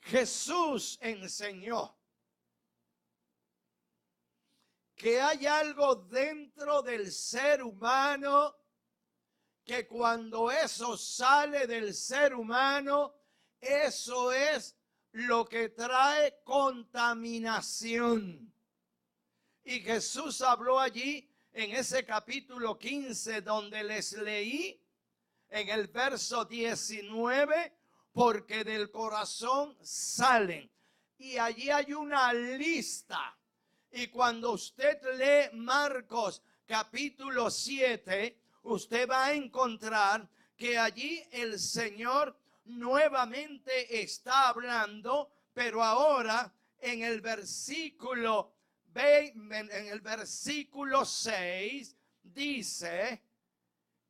Jesús enseñó que hay algo dentro del ser humano que cuando eso sale del ser humano, eso es lo que trae contaminación. Y Jesús habló allí en ese capítulo 15 donde les leí en el verso 19, porque del corazón salen. Y allí hay una lista. Y cuando usted lee Marcos capítulo 7, usted va a encontrar que allí el Señor nuevamente está hablando, pero ahora en el versículo 6 dice: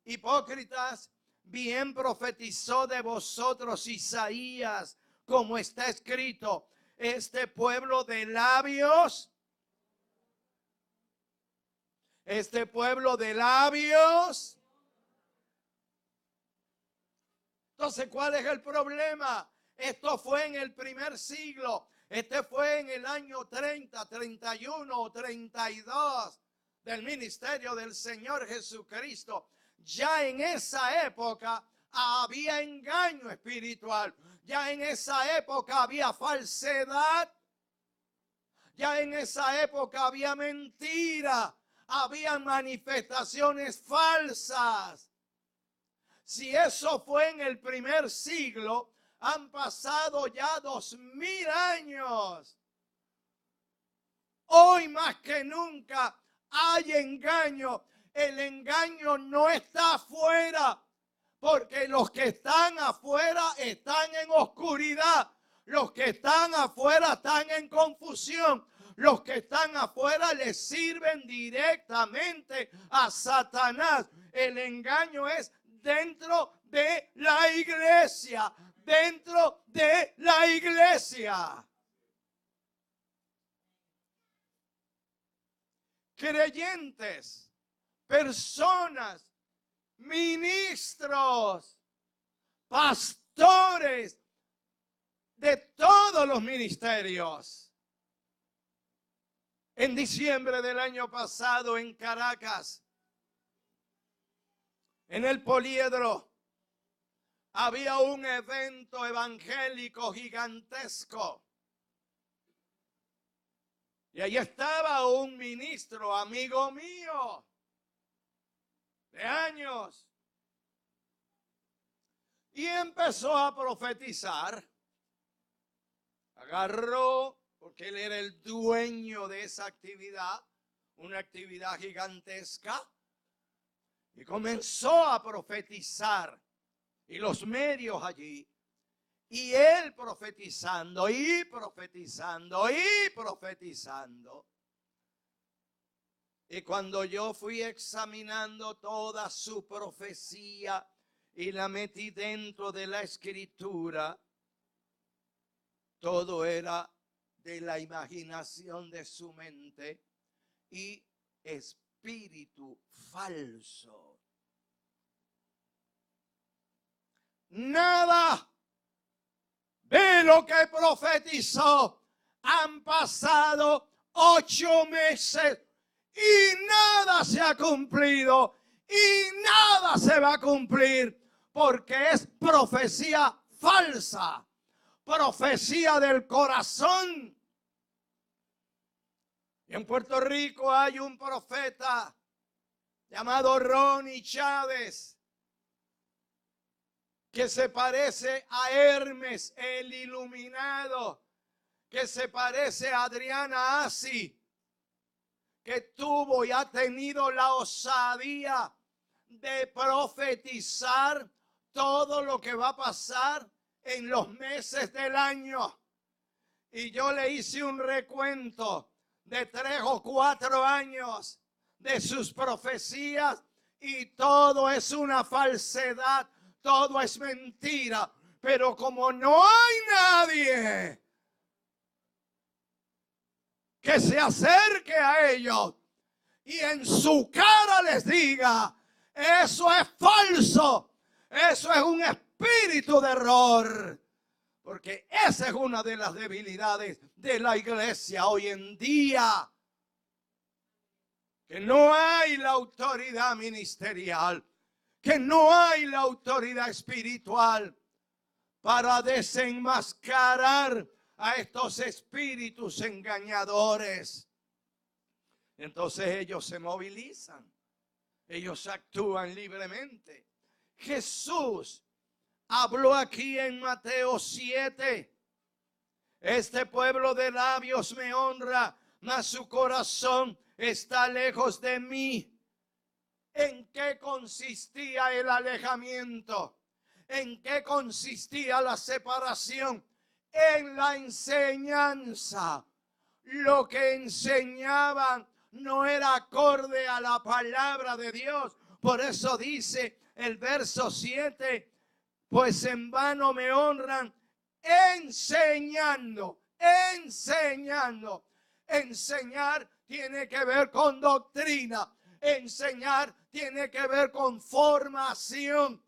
hipócritas, bien profetizó de vosotros Isaías, como está escrito: este pueblo de labios, Entonces, ¿cuál es el problema? Esto fue en el primer siglo. Este fue en el año 30, 31 o 32 del ministerio del Señor Jesucristo. Ya en esa época había engaño espiritual. Ya en esa época había falsedad. Ya en esa época había mentira. Había manifestaciones falsas. Si eso fue en el primer siglo, han pasado ya 2000 años. Hoy más que nunca hay engaño. El engaño no está afuera, porque los que están afuera están en oscuridad. Los que están afuera están en confusión. Los que están afuera le sirven directamente a Satanás. El engaño es dentro de la iglesia. Dentro de la iglesia. Creyentes, personas, ministros, pastores de todos los ministerios. En diciembre del año pasado en Caracas, en el Poliedro, había un evento evangélico gigantesco. Y ahí estaba un ministro, amigo mío, de años. Y empezó a profetizar. Agarró, porque él era el dueño de esa actividad, una actividad gigantesca. Y comenzó a profetizar. Y los medios allí. Y él profetizando y profetizando y profetizando. Y cuando yo fui examinando toda su profecía y la metí dentro de la escritura, todo era de la imaginación de su mente y espíritu falso. Nada de lo que profetizó. Han pasado 8 meses y nada se ha cumplido y nada se va a cumplir, porque es profecía falsa, profecía del corazón. Y en Puerto Rico hay un profeta llamado Ronnie Chávez, que se parece a Hermes el Iluminado, que se parece a Adriana Asi, que tuvo y ha tenido la osadía de profetizar todo lo que va a pasar en los meses del año. Y yo le hice un recuento de 3 o 4 años de sus profecías y todo es una falsedad. Todo es mentira, pero como no hay nadie que se acerque a ellos y en su cara les diga: eso es falso, eso es un espíritu de error, porque esa es una de las debilidades de la iglesia hoy en día, que no hay la autoridad ministerial, que no hay la autoridad espiritual para desenmascarar a estos espíritus engañadores. Entonces ellos se movilizan, ellos actúan libremente, Jesús habló aquí en Mateo 7. Este pueblo de labios me honra, mas su corazón está lejos de mí. ¿En qué consistía el alejamiento? ¿En qué consistía la separación? En la enseñanza. Lo que enseñaban no era acorde a la palabra de Dios. Por eso dice el verso 7, pues en vano me honran enseñando. Enseñar tiene que ver con doctrina. Enseñar tiene que ver con formación.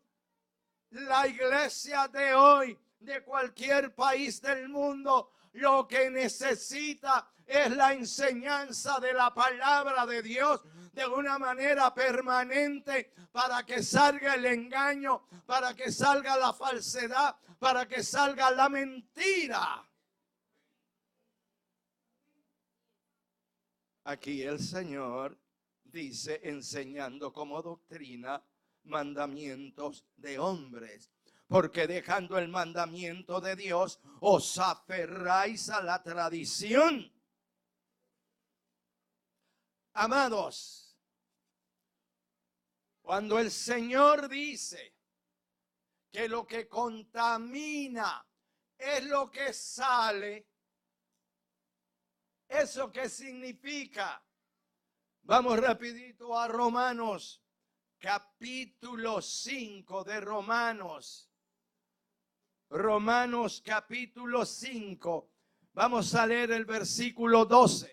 La iglesia de hoy, de cualquier país del mundo, lo que necesita es la enseñanza de la palabra de Dios de una manera permanente, para que salga el engaño, para que salga la falsedad, para que salga la mentira. Aquí el Señor dice, enseñando como doctrina mandamientos de hombres, porque dejando el mandamiento de Dios os aferráis a la tradición. Amados, cuando el Señor dice que lo que contamina es lo que sale, ¿eso qué significa? Vamos rapidito a Romanos, capítulo 5 de Romanos. Romanos capítulo 5. Vamos a leer el versículo 12.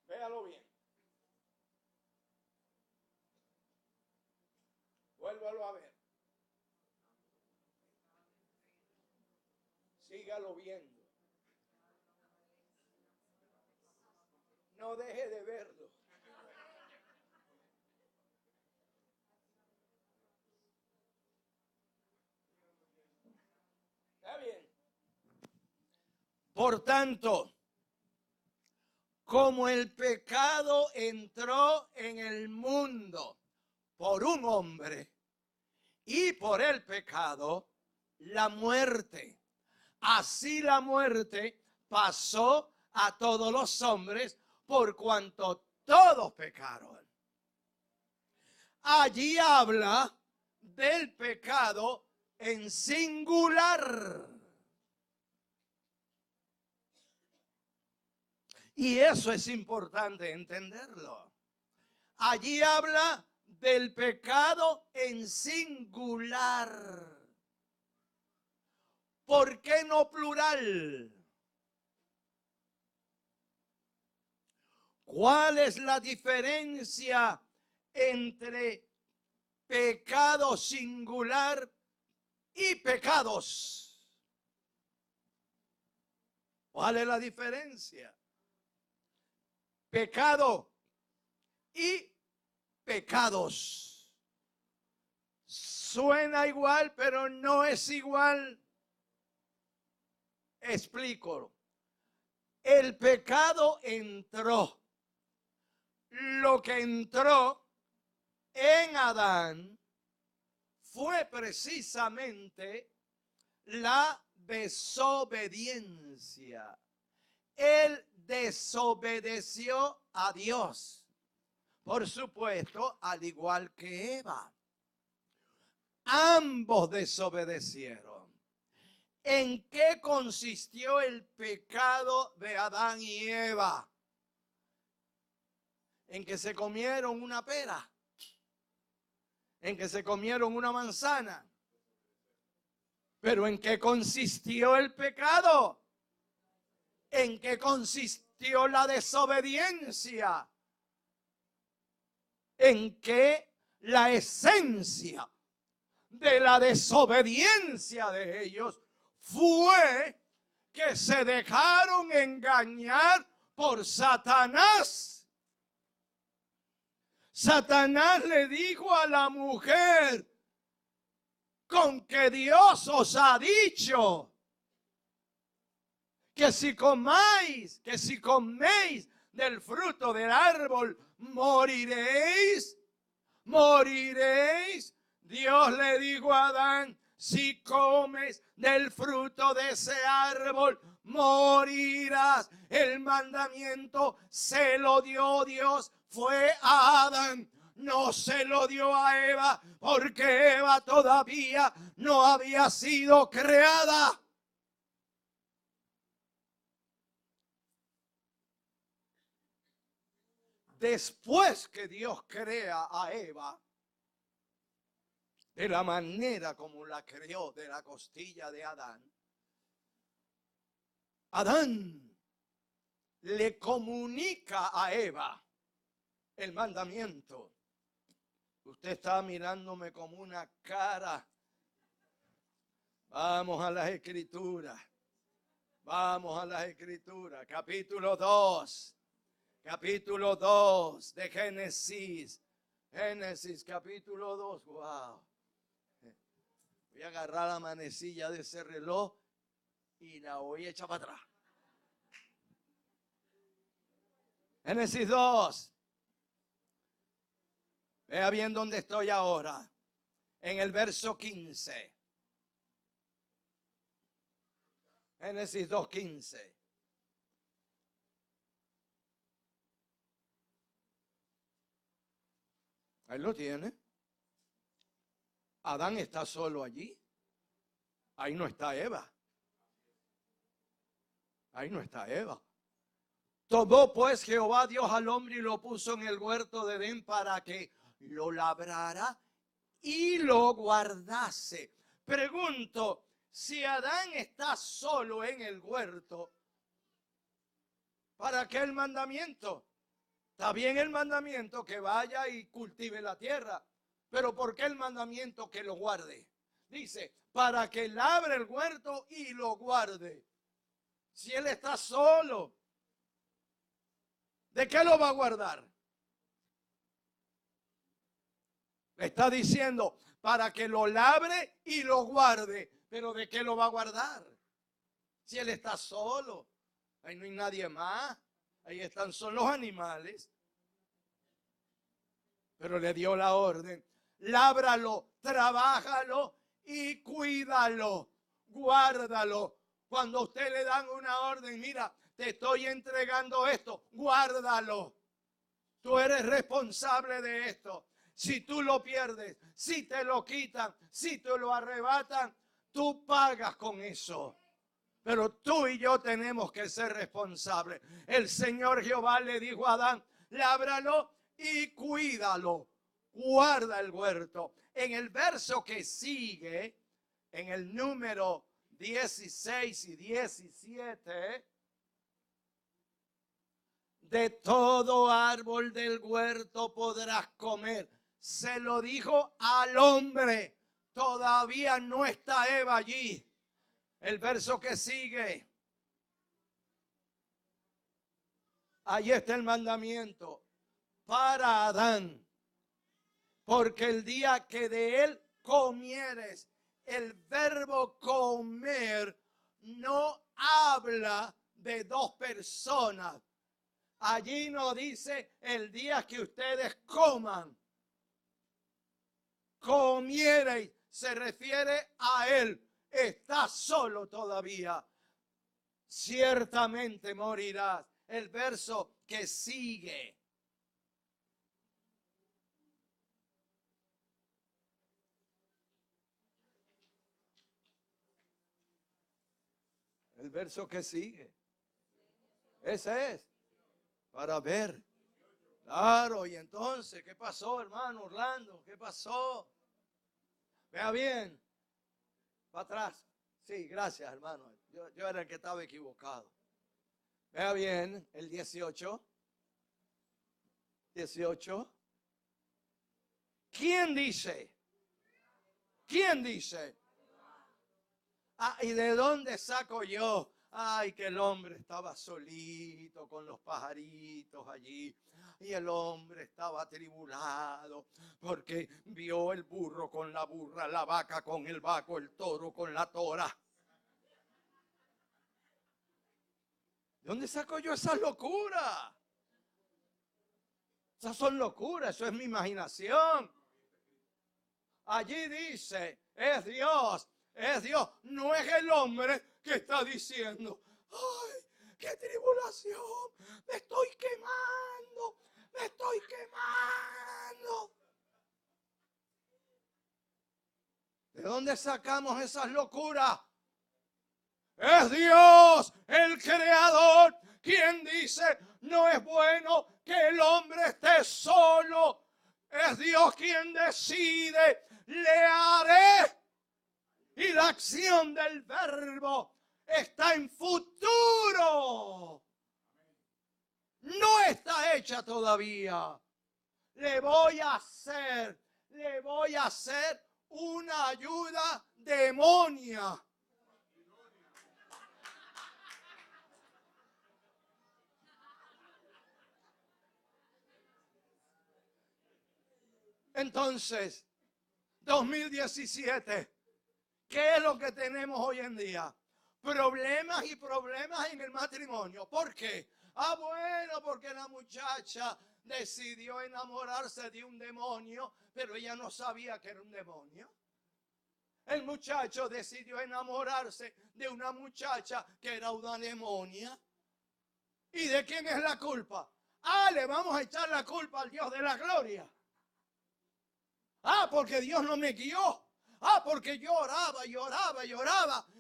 Véalo bien. Vuélvalo a ver. Sígalo viendo. No deje de verlo. Está bien. Por tanto, como el pecado entró en el mundo por un hombre, y por el pecado la muerte, así la muerte pasó a todos los hombres por cuanto todos pecaron. Allí habla del pecado en singular. Y eso es importante entenderlo. Allí habla del pecado en singular. ¿Por qué no plural? ¿Cuál es la diferencia entre pecado singular y pecados? ¿Cuál es la diferencia? Pecado y pecados. Suena igual, pero no es igual. Explico. El pecado entró. Lo que entró en Adán fue precisamente la desobediencia. Él desobedeció a Dios. Por supuesto, al igual que Eva. Ambos desobedecieron. ¿En qué consistió el pecado de Adán y Eva? En que se comieron una pera, en que se comieron una manzana. Pero ¿en qué consistió el pecado? ¿En qué consistió la desobediencia? En que la esencia de la desobediencia de ellos fue que se dejaron engañar por Satanás. Satanás le dijo a la mujer, con que Dios os ha dicho que si coméis del fruto del árbol, moriréis. Moriréis. Dios le dijo a Adán, si comes del fruto de ese árbol, morirás. El mandamiento se lo dio Dios, fue a Adán. No se lo dio a Eva, porque Eva todavía no había sido creada. Después que Dios crea a Eva, de la manera como la creó, de la costilla de Adán, Adán le comunica a Eva el mandamiento. Usted está mirándome como una cara. Vamos a las Escrituras. Vamos a las Escrituras. Capítulo 2. Capítulo 2 de Génesis. Génesis capítulo 2. Wow. Voy a agarrar la manecilla de ese reloj y la voy a echar para atrás. Génesis 2. Vea bien dónde estoy ahora. En el verso 15. Génesis 2:15. Ahí lo tiene. Adán está solo allí. Ahí no está Eva. Ahí no está Eva. Tomó pues Jehová Dios al hombre y lo puso en el huerto de Edén para que lo labrara y lo guardase. Pregunto, si Adán está solo en el huerto, ¿para qué el mandamiento? Está bien el mandamiento que vaya y cultive la tierra, pero ¿por qué el mandamiento que lo guarde? Dice, para que labre el huerto y lo guarde. Si él está solo, ¿de qué lo va a guardar? Le está diciendo, para que lo labre y lo guarde. ¿Pero de qué lo va a guardar? Si él está solo, ahí no hay nadie más. Ahí están solo los animales. Pero le dio la orden. Lábralo, trabájalo y cuídalo. Guárdalo. Cuando a usted le dan una orden, mira, te estoy entregando esto, guárdalo. Tú eres responsable de esto. Si tú lo pierdes, si te lo quitan, si te lo arrebatan, tú pagas con eso. Pero tú y yo tenemos que ser responsables. El Señor Jehová le dijo a Adán, lábralo y cuídalo. Guarda el huerto. En el verso que sigue, en el número 16 y 17, de todo árbol del huerto podrás comer. Se lo dijo al hombre. Todavía no está Eva allí. El verso que sigue. Ahí está el mandamiento para Adán. Porque el día que de él comieres, el verbo comer no habla de dos personas. Allí no dice el día que ustedes coman. Comiereis, se refiere a él. Está solo todavía. Ciertamente morirás. El verso que sigue. El verso que sigue. Ese es. Para ver. Claro, y entonces, ¿qué pasó, hermano Orlando? ¿Qué pasó? Vea bien. Para atrás. Sí, gracias, hermano. Yo era el que estaba equivocado. Vea bien, el 18. 18. ¿Quién dice? ¿Quién dice? Ah, ¿y de dónde saco yo? Ay, que el hombre estaba solito con los pajaritos allí. Y el hombre estaba atribulado porque vio el burro con la burra, la vaca con el vaco, el toro con la tora. ¿De dónde saco yo esas locuras? Esas son locuras, eso es mi imaginación. Allí dice, es Dios, no es el hombre que está diciendo, ¡ay, qué tribulación! ¡Me estoy quemando! ¡Me estoy quemando! ¿De dónde sacamos esas locuras? Es Dios, el creador, quien dice, no es bueno que el hombre esté solo. Es Dios quien decide, le haré. Y la acción del verbo está en futuro. No está hecha todavía. Le voy a hacer una ayuda demonia. Entonces, 2017, ¿qué es lo que tenemos hoy en día? Problemas y problemas en el matrimonio. ¿Por qué? Bueno, porque la muchacha decidió enamorarse de un demonio, pero ella no sabía que era un demonio. El muchacho decidió enamorarse de una muchacha que era una demonia. ¿Y de quién es la culpa? Le vamos a echar la culpa al Dios de la gloria. Porque Dios no me guió. Porque yo oraba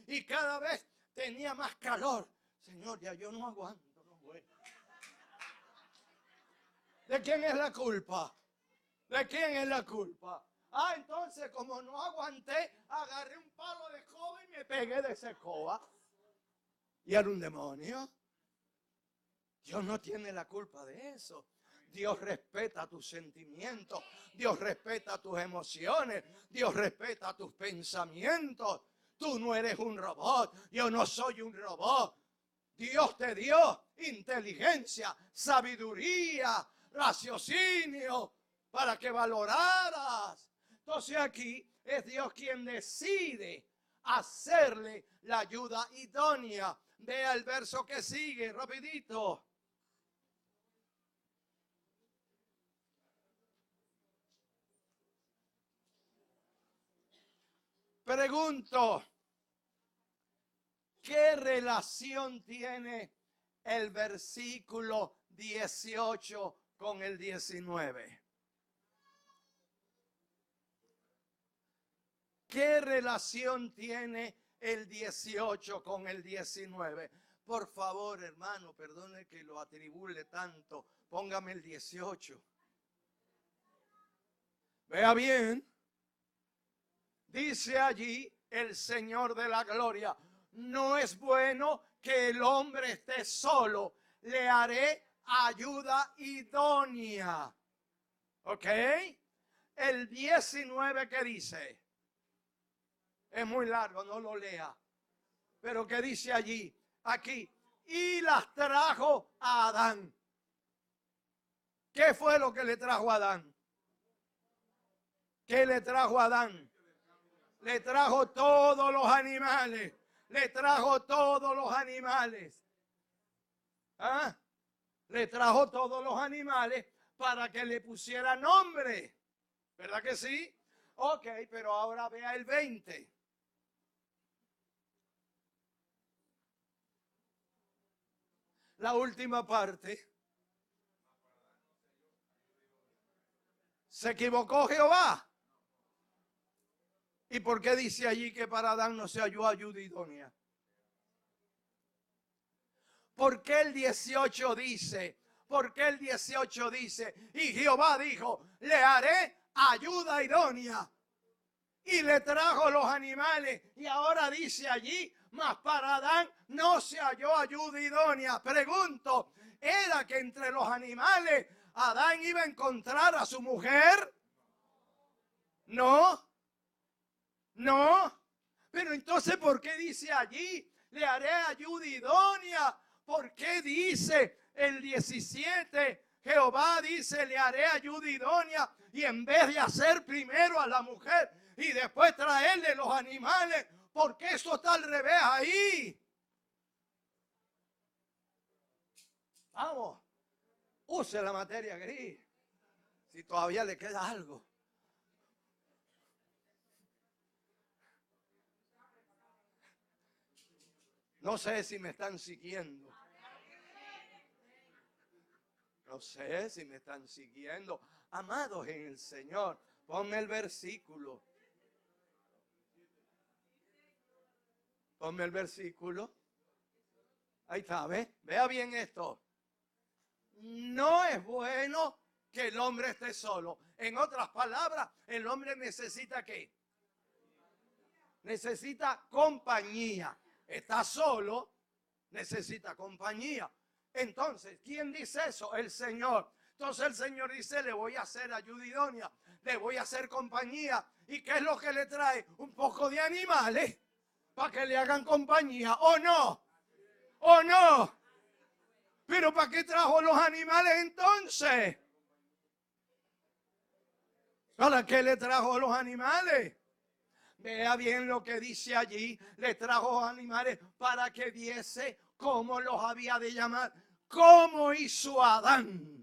y cada vez tenía más calor. Señor, ya yo no aguanto, no voy. ¿De quién es la culpa? ¿De quién es la culpa? Entonces como no aguanté, agarré un palo de escoba y me pegué de esa escoba. Y era un demonio. Dios no tiene la culpa de eso. Dios respeta tus sentimientos, Dios respeta tus emociones, Dios respeta tus pensamientos. Tú no eres un robot, yo no soy un robot. Dios te dio inteligencia, sabiduría, raciocinio para que valoraras. Entonces aquí es Dios quien decide hacerle la ayuda idónea. Vea el verso que sigue, rapidito. Pregunto, ¿qué relación tiene el versículo 18 con el 19? ¿Qué relación tiene el 18 con el 19? Por favor, hermano, perdone que lo atribule tanto. Póngame el 18. Vea bien. Dice allí el Señor de la gloria, no es bueno que el hombre esté solo, le haré ayuda idónea. ¿Ok? El 19, ¿qué dice? Es muy largo, no lo lea. Pero ¿qué dice allí? Aquí. Y las trajo a Adán. ¿Qué fue lo que le trajo a Adán? ¿Qué le trajo a Adán? Le trajo todos los animales. Le trajo todos los animales. Le trajo todos los animales para que le pusiera nombre. ¿Verdad que sí? Ok, pero ahora vea el 20. La última parte. ¿Se equivocó Jehová? ¿Y por qué dice allí que para Adán no se halló ayuda idónea? ¿Por qué el 18 dice? ¿Por qué el 18 dice? Y Jehová dijo, le haré ayuda idónea. Y le trajo los animales. Y ahora dice allí, mas para Adán no se halló ayuda idónea. Pregunto, ¿era que entre los animales Adán iba a encontrar a su mujer? No. No, pero entonces ¿por qué dice allí? Le haré ayuda idónea. ¿Por qué dice el 17? Jehová dice, le haré ayuda idónea, y en vez de hacer primero a la mujer y después traerle los animales, porque eso está al revés ahí. Vamos, use la materia gris, si todavía le queda algo. No sé si me están siguiendo. No sé si me están siguiendo. Amados en el Señor, ponme el versículo. Ponme el versículo. Ahí está, ¿ve? Vea bien esto. No es bueno que el hombre esté solo. En otras palabras, el hombre necesita ¿qué? Necesita compañía. Está solo, necesita compañía. Entonces, ¿quién dice eso? El Señor. Entonces el Señor dice, le voy a hacer ayuda idónea, le voy a hacer compañía. ¿Y qué es lo que le trae? Un poco de animales para que le hagan compañía. ¿O no? ¿O no? ¿Pero para qué trajo los animales entonces? ¿Para qué le trajo los animales? Vea bien lo que dice allí. Le trajo animales para que viese cómo los había de llamar. ¿Cómo hizo Adán?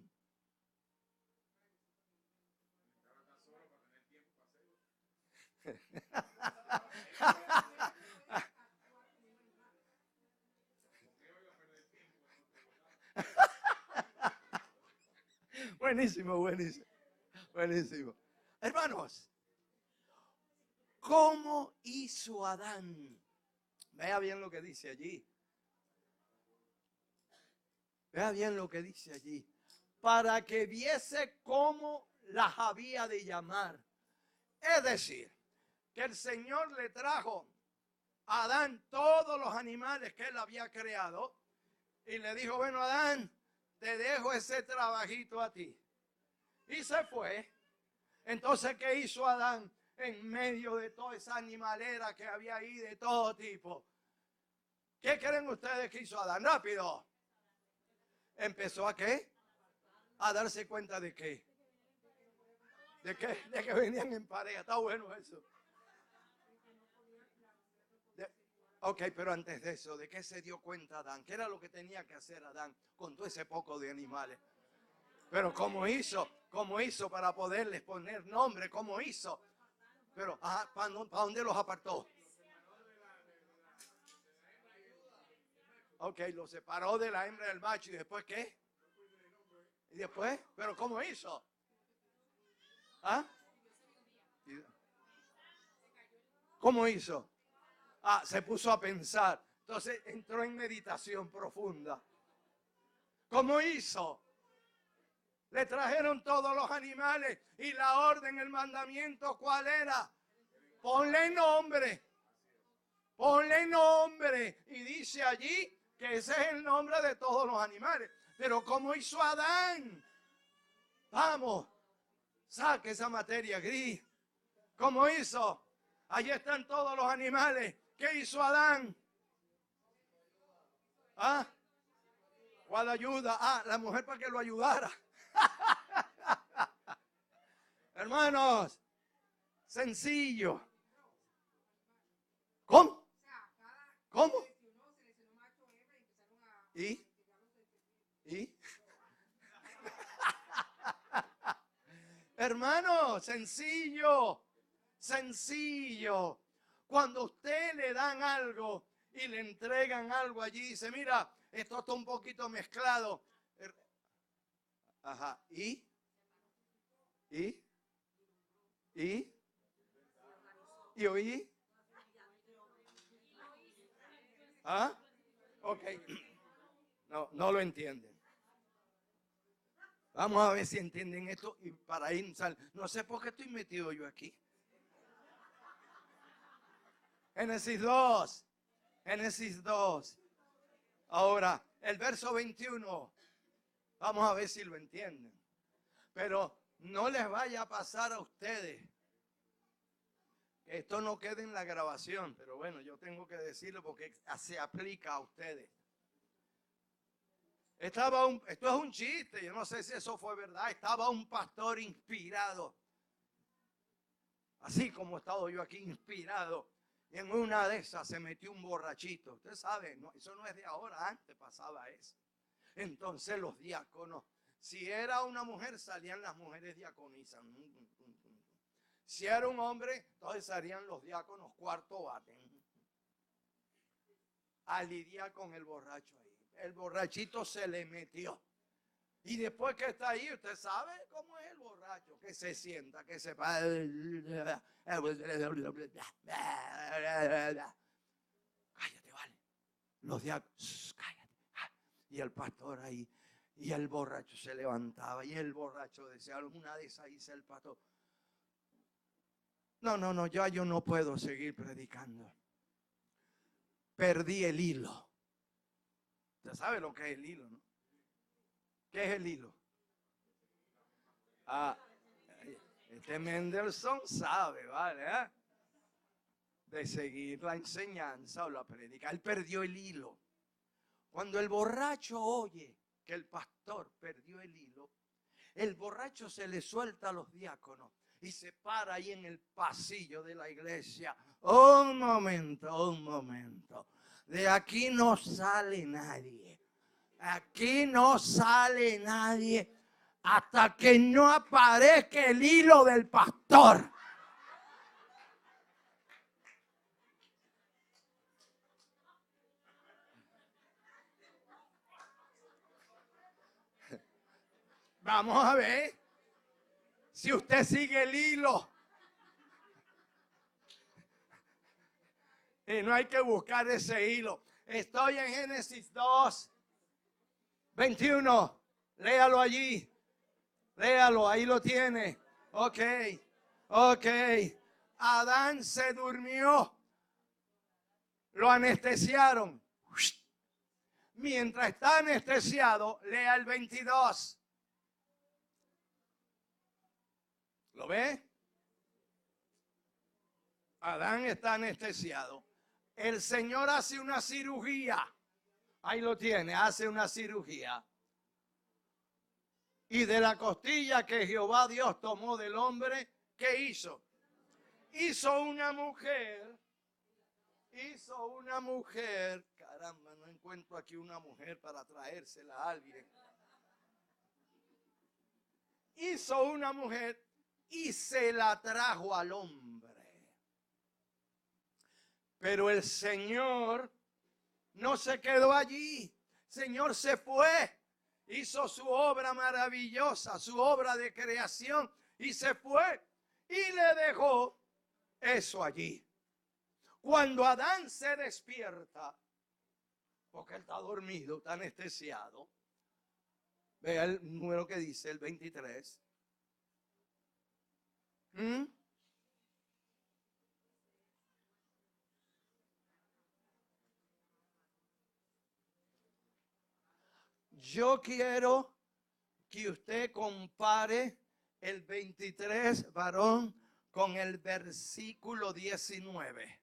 Buenísimo, buenísimo, buenísimo. Hermanos, ¿cómo hizo Adán? Vea bien lo que dice allí. Vea bien lo que dice allí. Para que viese cómo las había de llamar. Es decir, que el Señor le trajo a Adán todos los animales que él había creado y le dijo, bueno, Adán, te dejo ese trabajito a ti. Y se fue. Entonces, ¿qué hizo Adán en medio de toda esa animalera que había ahí de todo tipo? ¿Qué creen ustedes que hizo Adán? Rápido. ¿Empezó a qué? A darse cuenta de qué. De que venían en pareja. Está bueno eso. Ok, pero antes de eso, ¿de qué se dio cuenta Adán? ¿Qué era lo que tenía que hacer Adán con todo ese poco de animales? Pero ¿cómo hizo? ¿Cómo hizo para poderles poner nombre? ¿Cómo hizo? Pero, ¿para dónde los apartó? Ok, los separó de la hembra del macho. ¿Y después qué? ¿Y después? ¿Pero cómo hizo? ¿Ah? ¿Cómo hizo? Se puso a pensar. Entonces entró en meditación profunda. ¿Cómo hizo? Le trajeron todos los animales y la orden, el mandamiento, ¿cuál era? Ponle nombre. Ponle nombre. Y dice allí que ese es el nombre de todos los animales. Pero ¿cómo hizo Adán? Vamos, saque esa materia gris. ¿Cómo hizo? Allí están todos los animales. ¿Qué hizo Adán? ¿Cuál ayuda? La mujer para que lo ayudara. Hermanos, sencillo. ¿Cómo? ¿Cómo? ¿Y? Hermano, sencillo. Sencillo. Cuando a usted le dan algo y le entregan algo allí, dice, mira, esto está un poquito mezclado. Ajá. ¿Y? oí? Ok. No lo entienden. Vamos a ver si entienden esto y para ir, no sé por qué estoy metido yo aquí. Génesis 2. Génesis 2. Ahora, el verso 21. Vamos a ver si lo entienden. Pero no les vaya a pasar a ustedes. Esto no quede en la grabación, pero bueno, yo tengo que decirlo porque se aplica a ustedes. esto es un chiste, yo no sé si eso fue verdad. Estaba un pastor inspirado, así como he estado yo aquí inspirado. Y en una de esas se metió un borrachito. Usted sabe, no, eso no es de ahora, antes pasaba eso. Entonces los diáconos, si era una mujer, salían las mujeres diaconisas. Si era un hombre, entonces salían los diáconos cuarto bate a lidiar con el borracho ahí. El borrachito se le metió. Y después que está ahí, usted sabe cómo es el borracho, que se sienta, que se... Cállate, vale. Los diáconos, cállate. Y el pastor ahí, y el borracho se levantaba, y el borracho decía, alguna de esas dice el pastor, no, ya yo no puedo seguir predicando. Perdí el hilo. Usted sabe lo que es el hilo, ¿no? ¿Qué es el hilo? Este Mendelssohn sabe, ¿vale? De seguir la enseñanza o la predica. Él perdió el hilo. Cuando el borracho oye que el pastor perdió el hilo, el borracho se le suelta a los diáconos y se para ahí en el pasillo de la iglesia. Un momento. De aquí no sale nadie. Aquí no sale nadie hasta que no aparezca el hilo del pastor. Vamos a ver si usted sigue el hilo. Y no hay que buscar ese hilo. Estoy en Génesis 2, 21. Léalo allí. Léalo, ahí lo tiene. Ok. Adán se durmió. Lo anestesiaron. Mientras está anestesiado, lea el 22. ¿Lo ve? Adán está anestesiado. El Señor hace una cirugía. Ahí lo tiene, hace una cirugía. Y de la costilla que Jehová Dios tomó del hombre, ¿qué hizo? Hizo una mujer. Caramba, no encuentro aquí una mujer para traérsela a alguien. Hizo una mujer y se la trajo al hombre. Pero el Señor no se quedó allí. El Señor se fue. Hizo su obra maravillosa, su obra de creación, y se fue y le dejó eso allí. Cuando Adán se despierta, porque él está dormido, está anestesiado, vea el número que dice, el 23. Yo quiero que usted compare el 23, varón, con el versículo 19.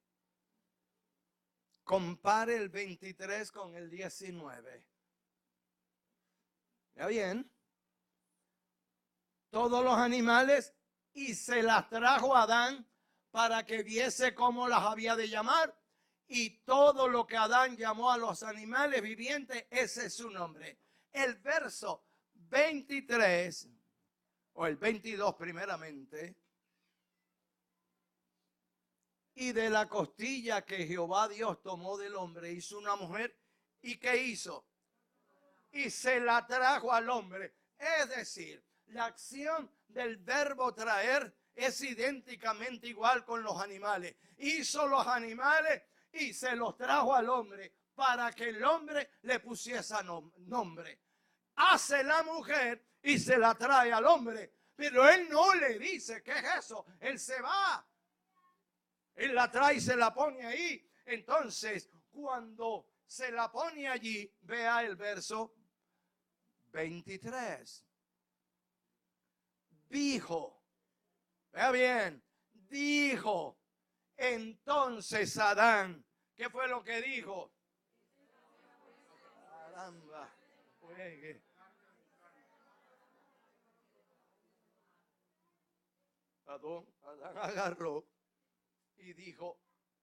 Compare el 23 con el 19. ¿Ya bien? Todos los animales, y se las trajo a Adán para que viese cómo las había de llamar. Y todo lo que Adán llamó a los animales vivientes, ese es su nombre. El verso 23, o el 22 primeramente. Y de la costilla que Jehová Dios tomó del hombre, hizo una mujer. ¿Y qué hizo? Y se la trajo al hombre. Es decir, la acción del verbo traer es idénticamente igual con los animales. Hizo los animales y se los trajo al hombre para que el hombre le pusiese nombre. Hace la mujer y se la trae al hombre, pero él no le dice qué es eso. Él se va. Él la trae y se la pone ahí. Entonces, cuando se la pone allí, vea el verso 23. Dijo, vea bien, dijo entonces Adán. ¿Qué fue lo que dijo? Caramba. juegue. Adán agarró y dijo,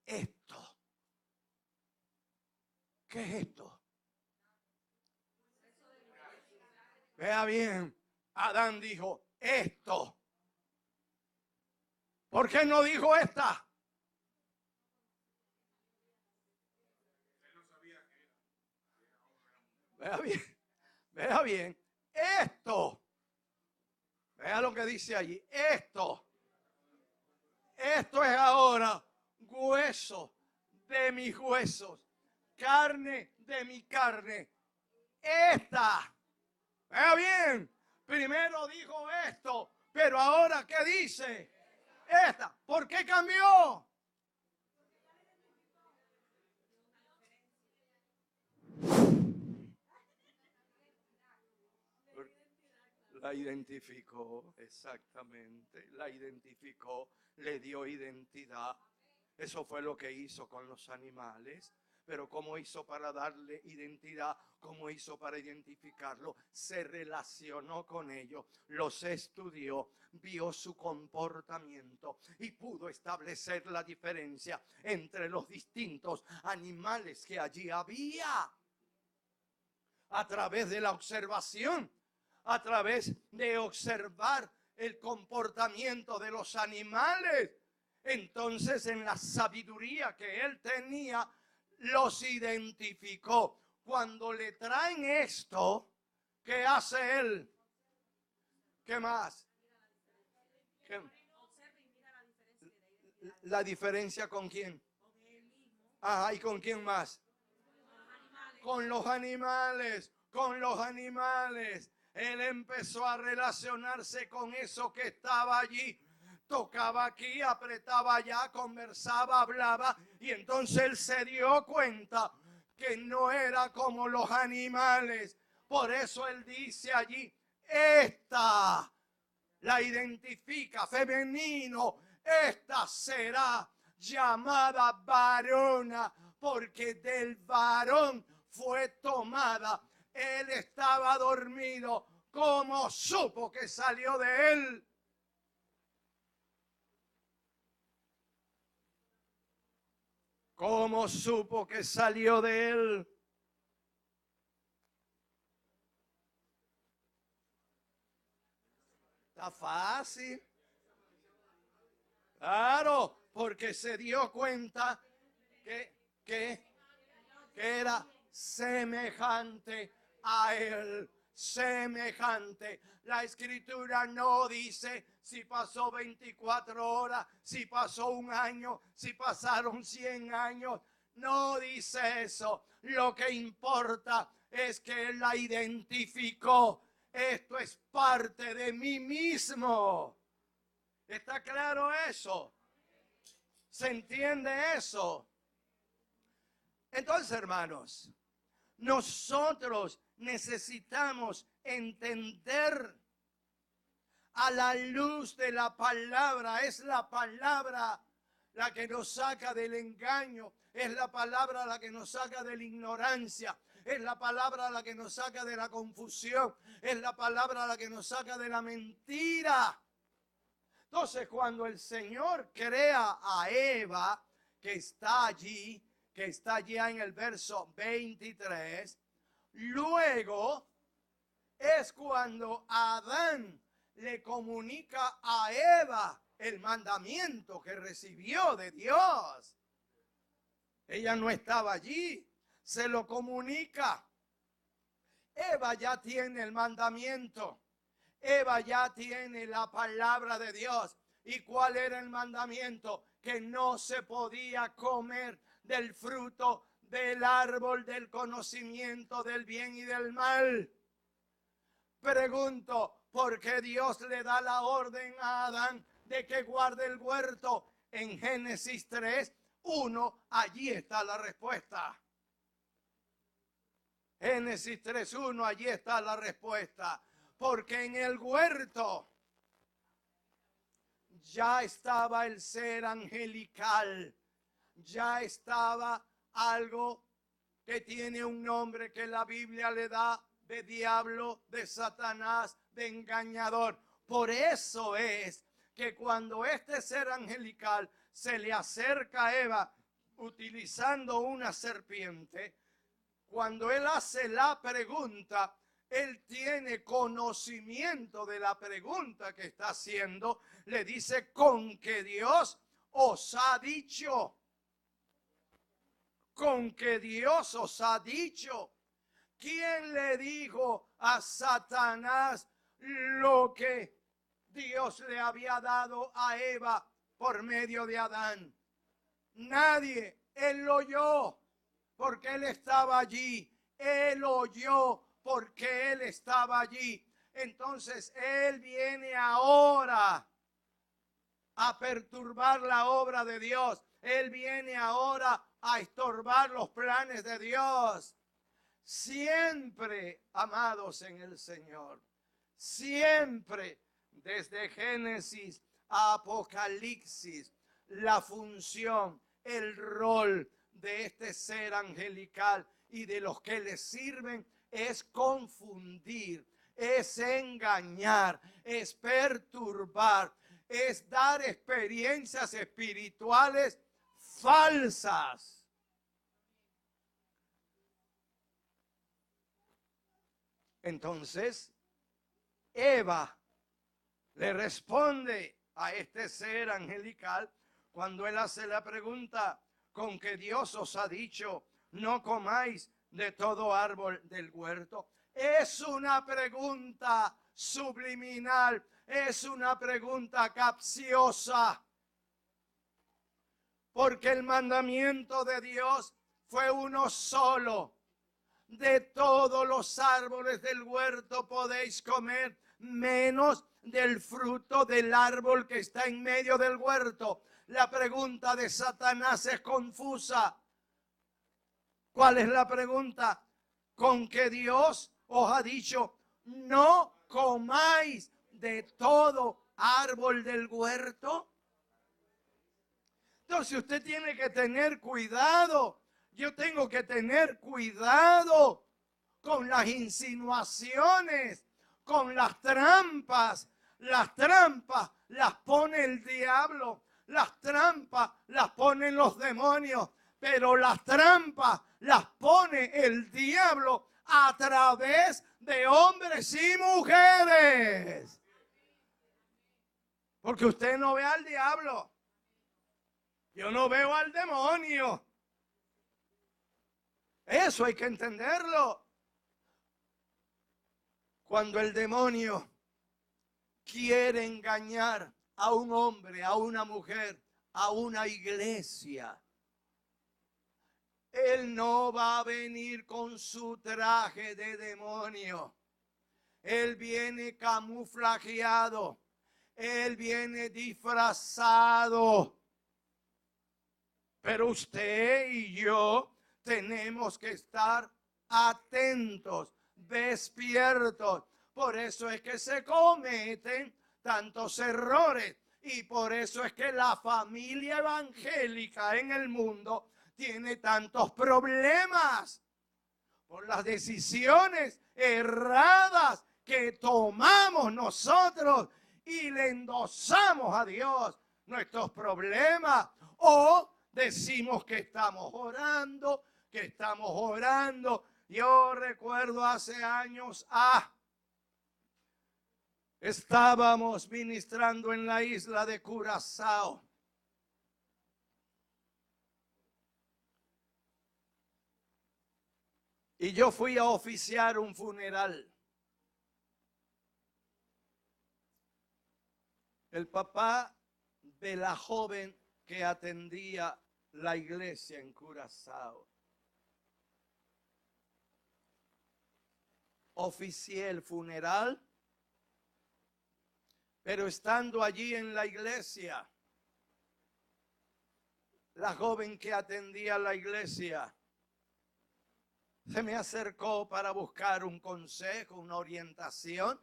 esto. ¿Qué es esto? Vea bien, Adán dijo, esto. ¿Por qué no dijo esta? Vea bien, esto. Vea lo que dice allí, esto es ahora hueso de mis huesos, carne de mi carne. Esta, vea bien, primero dijo esto, pero ahora ¿qué dice? Esta. ¿Por qué cambió? La identificó, exactamente, la identificó, le dio identidad. Eso fue lo que hizo con los animales. Pero ¿cómo hizo para darle identidad? ¿Cómo hizo para identificarlo? Se relacionó con ellos, los estudió, vio su comportamiento y pudo establecer la diferencia entre los distintos animales que allí había. A través de la observación, a través de observar el comportamiento de los animales. Entonces, en la sabiduría que él tenía, los identificó. Cuando le traen esto, ¿qué hace él? ¿Qué más? ¿Qué? ¿La diferencia con quién? Ajá, ¿y con quién más? Con los animales, con los animales. Él empezó a relacionarse con eso que estaba allí. Tocaba aquí, apretaba allá, conversaba, hablaba. Y entonces él se dio cuenta que no era como los animales. Por eso él dice allí, esta la identifica femenino. Esta será llamada varona, porque del varón fue tomada. Él estaba dormido. ¿Cómo supo que salió de él? ¿Cómo supo que salió de él? Está fácil. Claro, porque se dio cuenta que era semejante a él. Semejante. La escritura no dice si pasó 24 horas, si pasó un año, si pasaron 100 años. No dice eso. Lo que importa es que él la identificó. Esto es parte de mí mismo. ¿Está claro eso? ¿Se entiende eso? Entonces, hermanos, nosotros necesitamos entender a la luz de la palabra. Es la palabra la que nos saca del engaño. Es la palabra la que nos saca de la ignorancia. Es la palabra la que nos saca de la confusión. Es la palabra la que nos saca de la mentira. Entonces, cuando el Señor crea a Eva, que está allí en el verso 23, luego es cuando Adán le comunica a Eva el mandamiento que recibió de Dios. Ella no estaba allí, se lo comunica. Eva ya tiene el mandamiento. Eva ya tiene la palabra de Dios. ¿Y cuál era el mandamiento? Que no se podía comer del fruto del árbol del conocimiento del bien y del mal. Pregunto, ¿por qué Dios le da la orden a Adán de que guarde el huerto? En Génesis 3:1, allí está la respuesta. Génesis 3:1, allí está la respuesta. Porque en el huerto ya estaba el ser angelical, ya estaba algo que tiene un nombre que la Biblia le da de diablo, de Satanás, de engañador. Por eso es que cuando este ser angelical se le acerca a Eva utilizando una serpiente, cuando él hace la pregunta, él tiene conocimiento de la pregunta que está haciendo. Le dice: con que Dios os ha dicho. Con que Dios os ha dicho. ¿Quién le dijo a Satanás lo que Dios le había dado a Eva por medio de Adán? Nadie. Él lo oyó porque él estaba allí. Él oyó porque él estaba allí. Entonces él viene ahora a perturbar la obra de Dios. Él viene ahora a estorbar los planes de Dios. Siempre, amados en el Señor, siempre, desde Génesis a Apocalipsis, la función, el rol de este ser angelical y de los que le sirven es confundir, es engañar, es perturbar, es dar experiencias espirituales falsas. Entonces, Eva le responde a este ser angelical cuando él hace la pregunta: con que Dios os ha dicho, no comáis de todo árbol del huerto. Es una pregunta subliminal, es una pregunta capciosa, porque el mandamiento de Dios fue uno solo: de todos los árboles del huerto podéis comer, menos del fruto del árbol que está en medio del huerto. La pregunta de Satanás es confusa. ¿Cuál es la pregunta? ¿Con que Dios os ha dicho, no comáis de todo árbol del huerto? Entonces usted tiene que tener cuidado. Yo tengo que tener cuidado con las insinuaciones, con las trampas. Las trampas las pone el diablo, las trampas las ponen los demonios, pero las trampas las pone el diablo a través de hombres y mujeres. Porque usted no ve al diablo. Yo no veo al demonio. Eso hay que entenderlo. Cuando el demonio quiere engañar a un hombre, a una mujer, a una iglesia, él no va a venir con su traje de demonio. Él viene camuflajeado. Él viene disfrazado. Pero usted y yo tenemos que estar atentos, despiertos. Por eso es que se cometen tantos errores. Y por eso es que la familia evangélica en el mundo tiene tantos problemas. Por las decisiones erradas que tomamos nosotros y le endosamos a Dios nuestros problemas. O decimos que estamos orando, que estamos orando. Yo recuerdo hace años, estábamos ministrando en la isla de Curazao. Y yo fui a oficiar un funeral. El papá de la joven que atendía la iglesia en Curazao. Oficié el funeral, pero estando allí en la iglesia, la joven que atendía la iglesia se me acercó para buscar un consejo, una orientación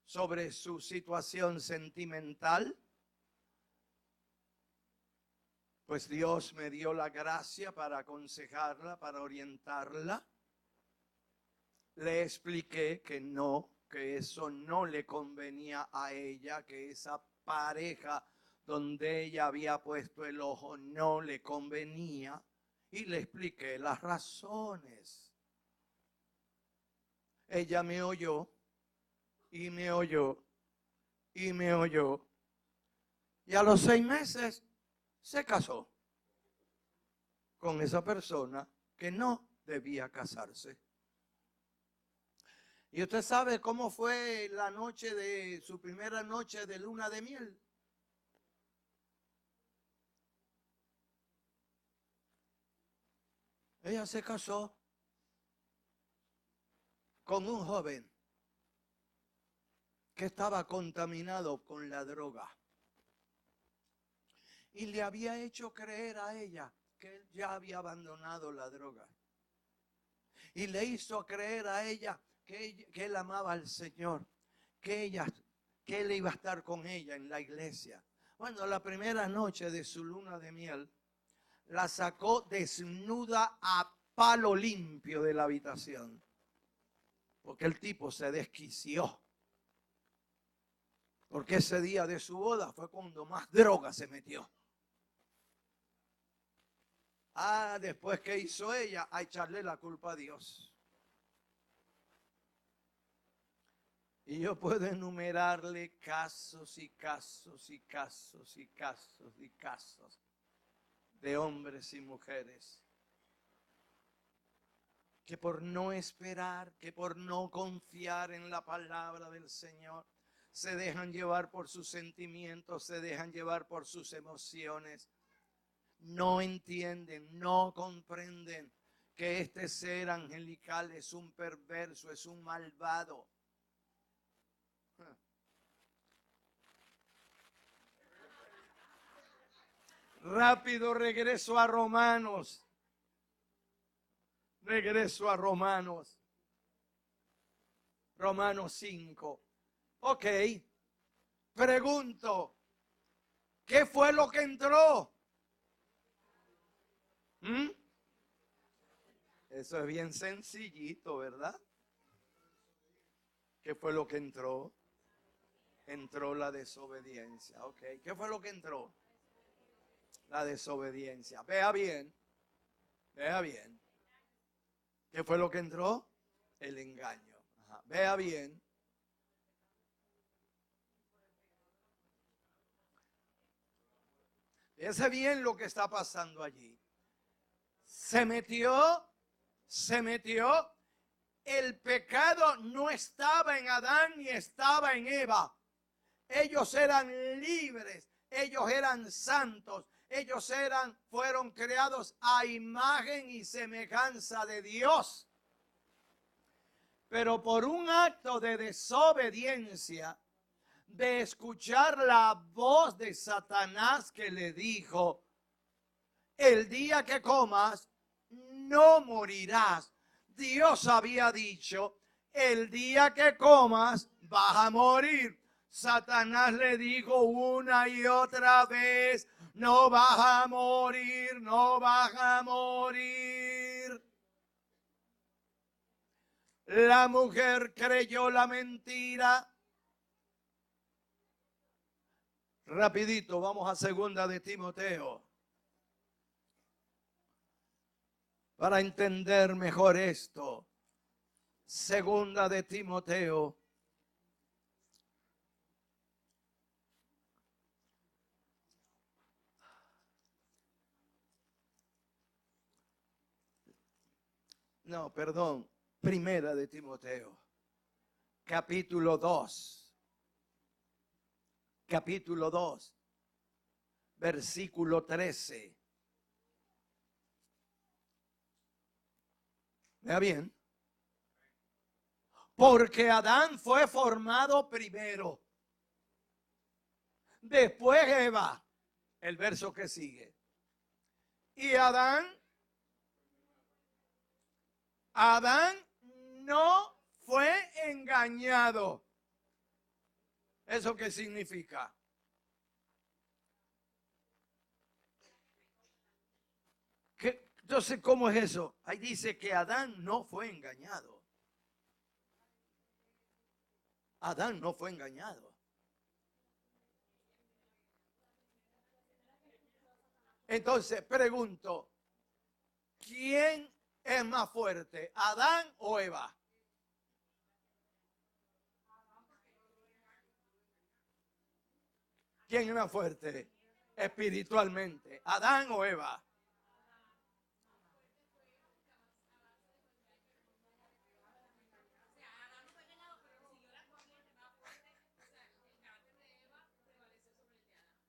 sobre su situación sentimental. Pues Dios me dio la gracia para aconsejarla, para orientarla. Le expliqué que no, que eso no le convenía a ella, que esa pareja donde ella había puesto el ojo no le convenía, y le expliqué las razones. Ella me oyó y me oyó y me oyó, y a los 6 meses se casó con esa persona que no debía casarse. ¿Y usted sabe cómo fue la noche de su primera noche de luna de miel? Ella se casó con un joven que estaba contaminado con la droga. Y le había hecho creer a ella que él ya había abandonado la droga. Y le hizo creer a ella que él amaba al Señor, que él iba a estar con ella en la iglesia. Bueno, la primera noche de su luna de miel, la sacó desnuda a palo limpio de la habitación. Porque el tipo se desquició. Porque ese día de su boda fue cuando más droga se metió. Después que hizo ella, a echarle la culpa a Dios. Y yo puedo enumerarle casos y casos y casos y casos y casos de hombres y mujeres que por no esperar, que por no confiar en la palabra del Señor, se dejan llevar por sus sentimientos, se dejan llevar por sus emociones. No entienden, no comprenden que este ser angelical es un perverso, es un malvado. Rápido regreso a Romanos. Regreso a Romanos. Romanos 5. Ok. Pregunto, ¿qué fue lo que entró? Eso es bien sencillito, ¿verdad? ¿Qué fue lo que entró? Entró la desobediencia. Ok. ¿Qué fue lo que entró? La desobediencia. Vea bien. Vea bien. ¿Qué fue lo que entró? El engaño. Ajá. Vea bien. Fíjese bien lo que está pasando allí. Se metió. El pecado no estaba en Adán ni estaba en Eva. Ellos eran libres. Ellos eran santos. Ellos fueron creados a imagen y semejanza de Dios. Pero por un acto de desobediencia, de escuchar la voz de Satanás que le dijo, el día que comas, no morirás. Dios había dicho, el día que comas, vas a morir. Satanás le dijo una y otra vez, no vas a morir, no vas a morir. La mujer creyó la mentira. Rapidito, vamos a 2 de Timoteo. Para entender mejor esto. 2 de Timoteo. No, perdón. 1 de Timoteo. Capítulo 2. Capítulo 2. Versículo 13. Vea bien. Porque Adán fue formado primero. Después Eva. El verso que sigue. Y Adán no fue engañado. ¿Eso qué significa? Entonces, ¿cómo es eso? Ahí dice que Adán no fue engañado. Adán no fue engañado. Entonces pregunto, ¿quién es más fuerte, Adán o Eva? ¿Quién es más fuerte espiritualmente, Adán o Eva?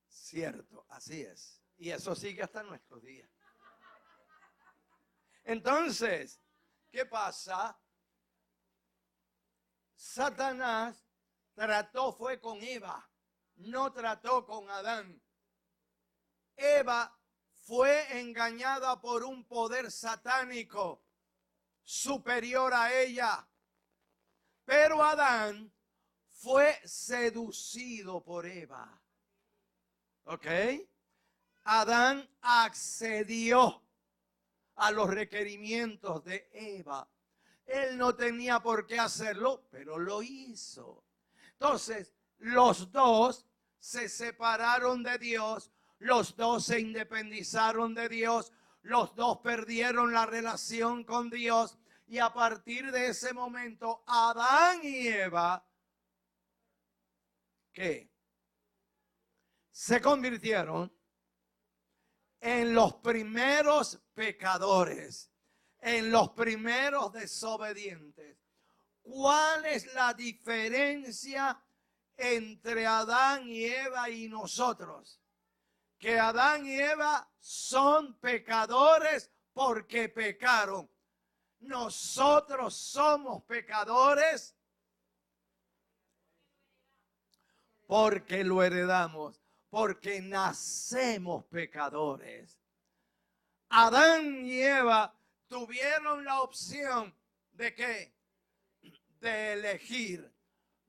Cierto, así es. Y eso sigue hasta nuestros días. Entonces, ¿qué pasa? Satanás fue con Eva, no trató con Adán. Eva fue engañada por un poder satánico superior a ella. Pero Adán fue seducido por Eva. ¿Ok? Adán accedió a los requerimientos de Eva. Él no tenía por qué hacerlo, pero lo hizo. Entonces, los dos se separaron de Dios, los dos se independizaron de Dios, los dos perdieron la relación con Dios y a partir de ese momento, Adán y Eva, ¿qué? Se convirtieron en los primeros pecadores, en los primeros desobedientes. ¿Cuál es la diferencia entre Adán y Eva y nosotros? Que Adán y Eva son pecadores porque pecaron. Nosotros somos pecadores porque lo heredamos, porque nacemos pecadores. Adán y Eva tuvieron la opción de ¿qué? De elegir.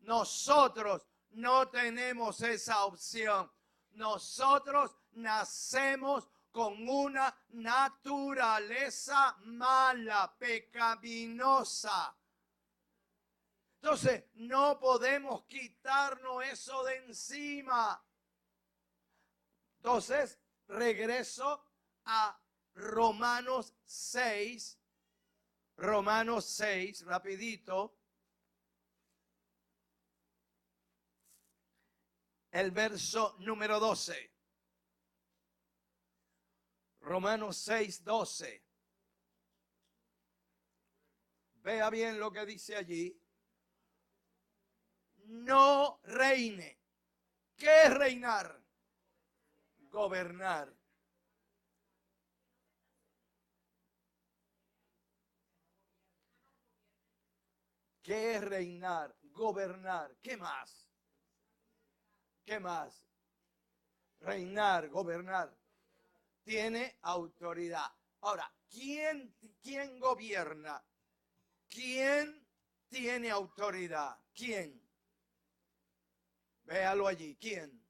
Nosotros no tenemos esa opción. Nosotros nacemos con una naturaleza mala, pecaminosa. Entonces, no podemos quitarnos eso de encima. Entonces, regreso a Romanos 6. Romanos 6, rapidito. El verso número 12. Romanos 6, 12. Vea bien lo que dice allí. No reine. ¿Qué es reinar? Gobernar. ¿Qué es reinar? Gobernar. ¿Qué más? ¿Qué más? Reinar, gobernar. Tiene autoridad. Ahora, ¿quién gobierna? ¿Quién tiene autoridad? ¿Quién? Véalo allí. ¿Quién?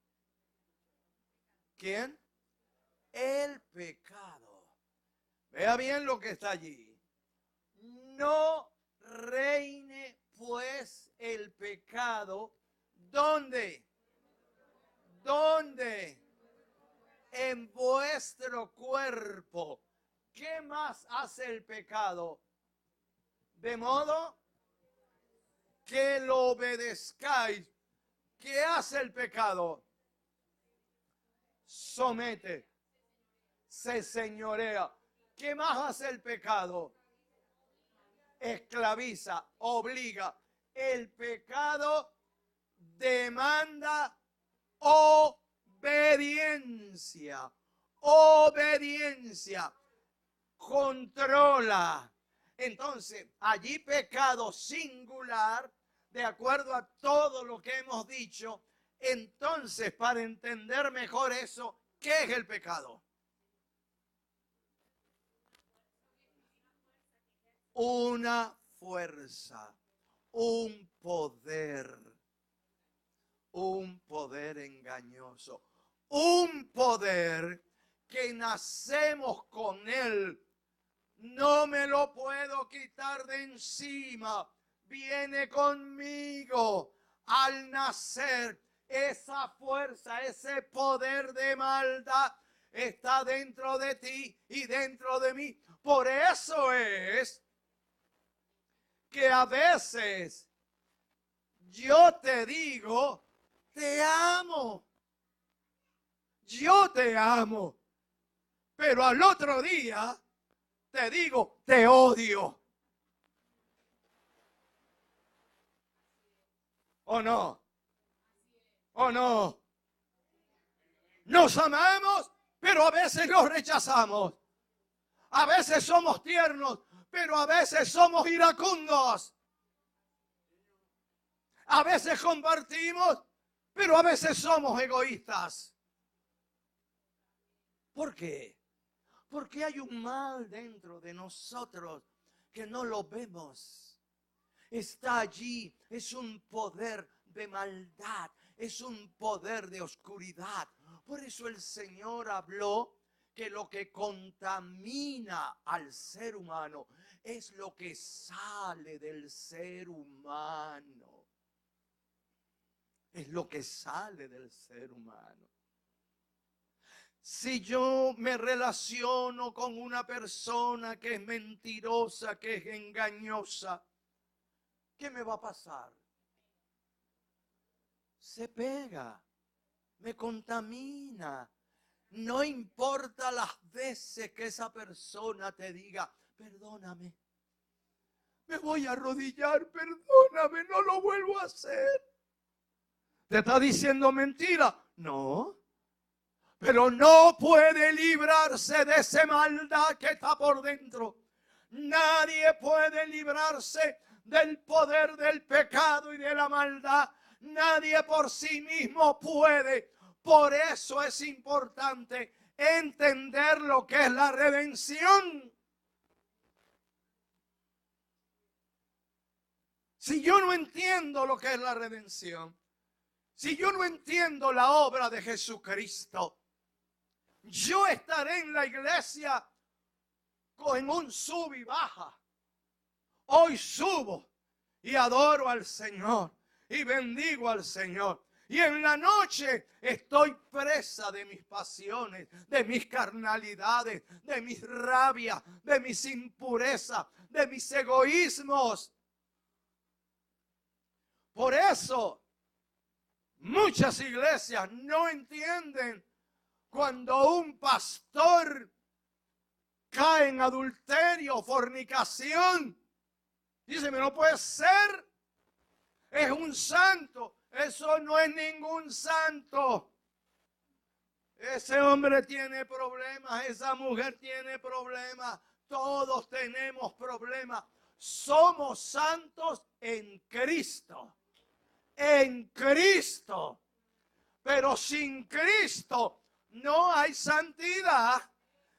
¿Quién? El pecado. Vea bien lo que está allí. No reine pues el pecado. ¿Dónde? ¿Dónde? En vuestro cuerpo. ¿Qué más hace el pecado? De modo que lo obedezcáis. ¿Qué hace el pecado? Somete, se señorea. ¿Qué más hace el pecado? Esclaviza, obliga. El pecado demanda obediencia. Obediencia. Controla. Entonces, allí pecado singular, de acuerdo a todo lo que hemos dicho. Entonces, para entender mejor eso, ¿qué es el pecado? Una fuerza, un poder engañoso, un poder que nacemos con él. No me lo puedo quitar de encima. Viene conmigo. al nacer, esa fuerza, ese poder de maldad está dentro de ti y dentro de mí. Por eso es que a veces yo te digo, te amo. Yo te amo. Pero al otro día te digo, te odio. ¿O no? ¿O no? Nos amamos, pero a veces nos rechazamos. A veces somos tiernos, pero a veces somos iracundos. A veces compartimos, pero a veces somos egoístas. ¿Por qué? Porque hay un mal dentro de nosotros que no lo vemos. Está allí, es un poder de maldad, es un poder de oscuridad. Por eso el Señor habló que lo que contamina al ser humano es lo que sale del ser humano. Es lo que sale del ser humano. Si yo me relaciono con una persona que es mentirosa, que es engañosa, ¿qué me va a pasar? Se pega, me contamina. No importa las veces que esa persona te diga, perdóname, me voy a arrodillar, perdóname, no lo vuelvo a hacer. ¿Te está diciendo mentira? No. Pero no puede librarse de esa maldad que está por dentro. Nadie puede librarse del poder del pecado y de la maldad. Nadie por sí mismo puede. Por eso es importante entender lo que es la redención. Si yo no entiendo lo que es la redención, si yo no entiendo la obra de Jesucristo, yo estaré en la iglesia en un sub y baja. Hoy subo y adoro al Señor y bendigo al Señor. Y en la noche estoy presa de mis pasiones, de mis carnalidades, de mis rabias, de mis impurezas, de mis egoísmos. Por eso muchas iglesias no entienden cuando un pastor cae en adulterio, fornicación. Dice, no puede ser. Es un santo. Eso no es ningún santo. Ese hombre tiene problemas. Esa mujer tiene problemas. Todos tenemos problemas. Somos santos en Cristo. En Cristo. Pero sin Cristo no hay santidad.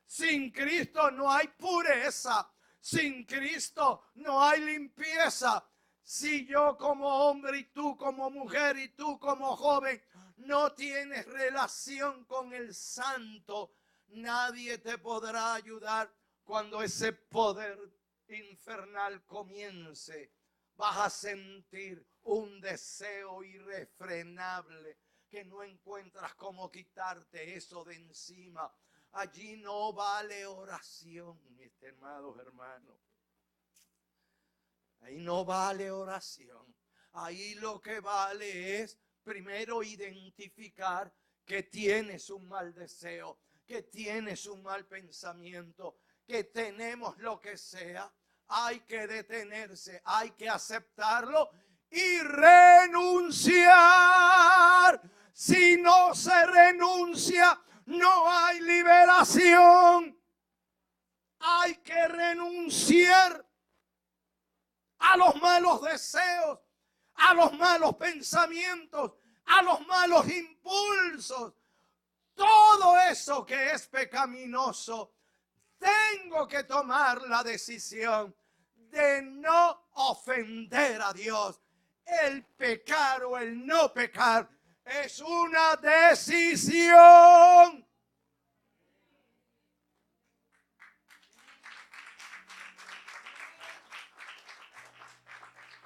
Sin Cristo no hay pureza. Sin Cristo no hay limpieza. Si yo como hombre y tú como mujer y tú como joven no tienes relación con el santo, nadie te podrá ayudar cuando ese poder infernal comience. Vas a sentir un deseo irrefrenable que no encuentras cómo quitarte eso de encima. Allí no vale oración, mis estimados hermanos. Ahí no vale oración. Ahí lo que vale es primero identificar que tienes un mal deseo, que tienes un mal pensamiento, que tenemos lo que sea. Hay que detenerse, hay que aceptarlo y renunciar. Si no se renuncia, no hay liberación. Hay que renunciar a los malos deseos, a los malos pensamientos, a los malos impulsos. Todo eso que es pecaminoso, tengo que tomar la decisión de no ofender a Dios. El pecar o el no pecar es una decisión.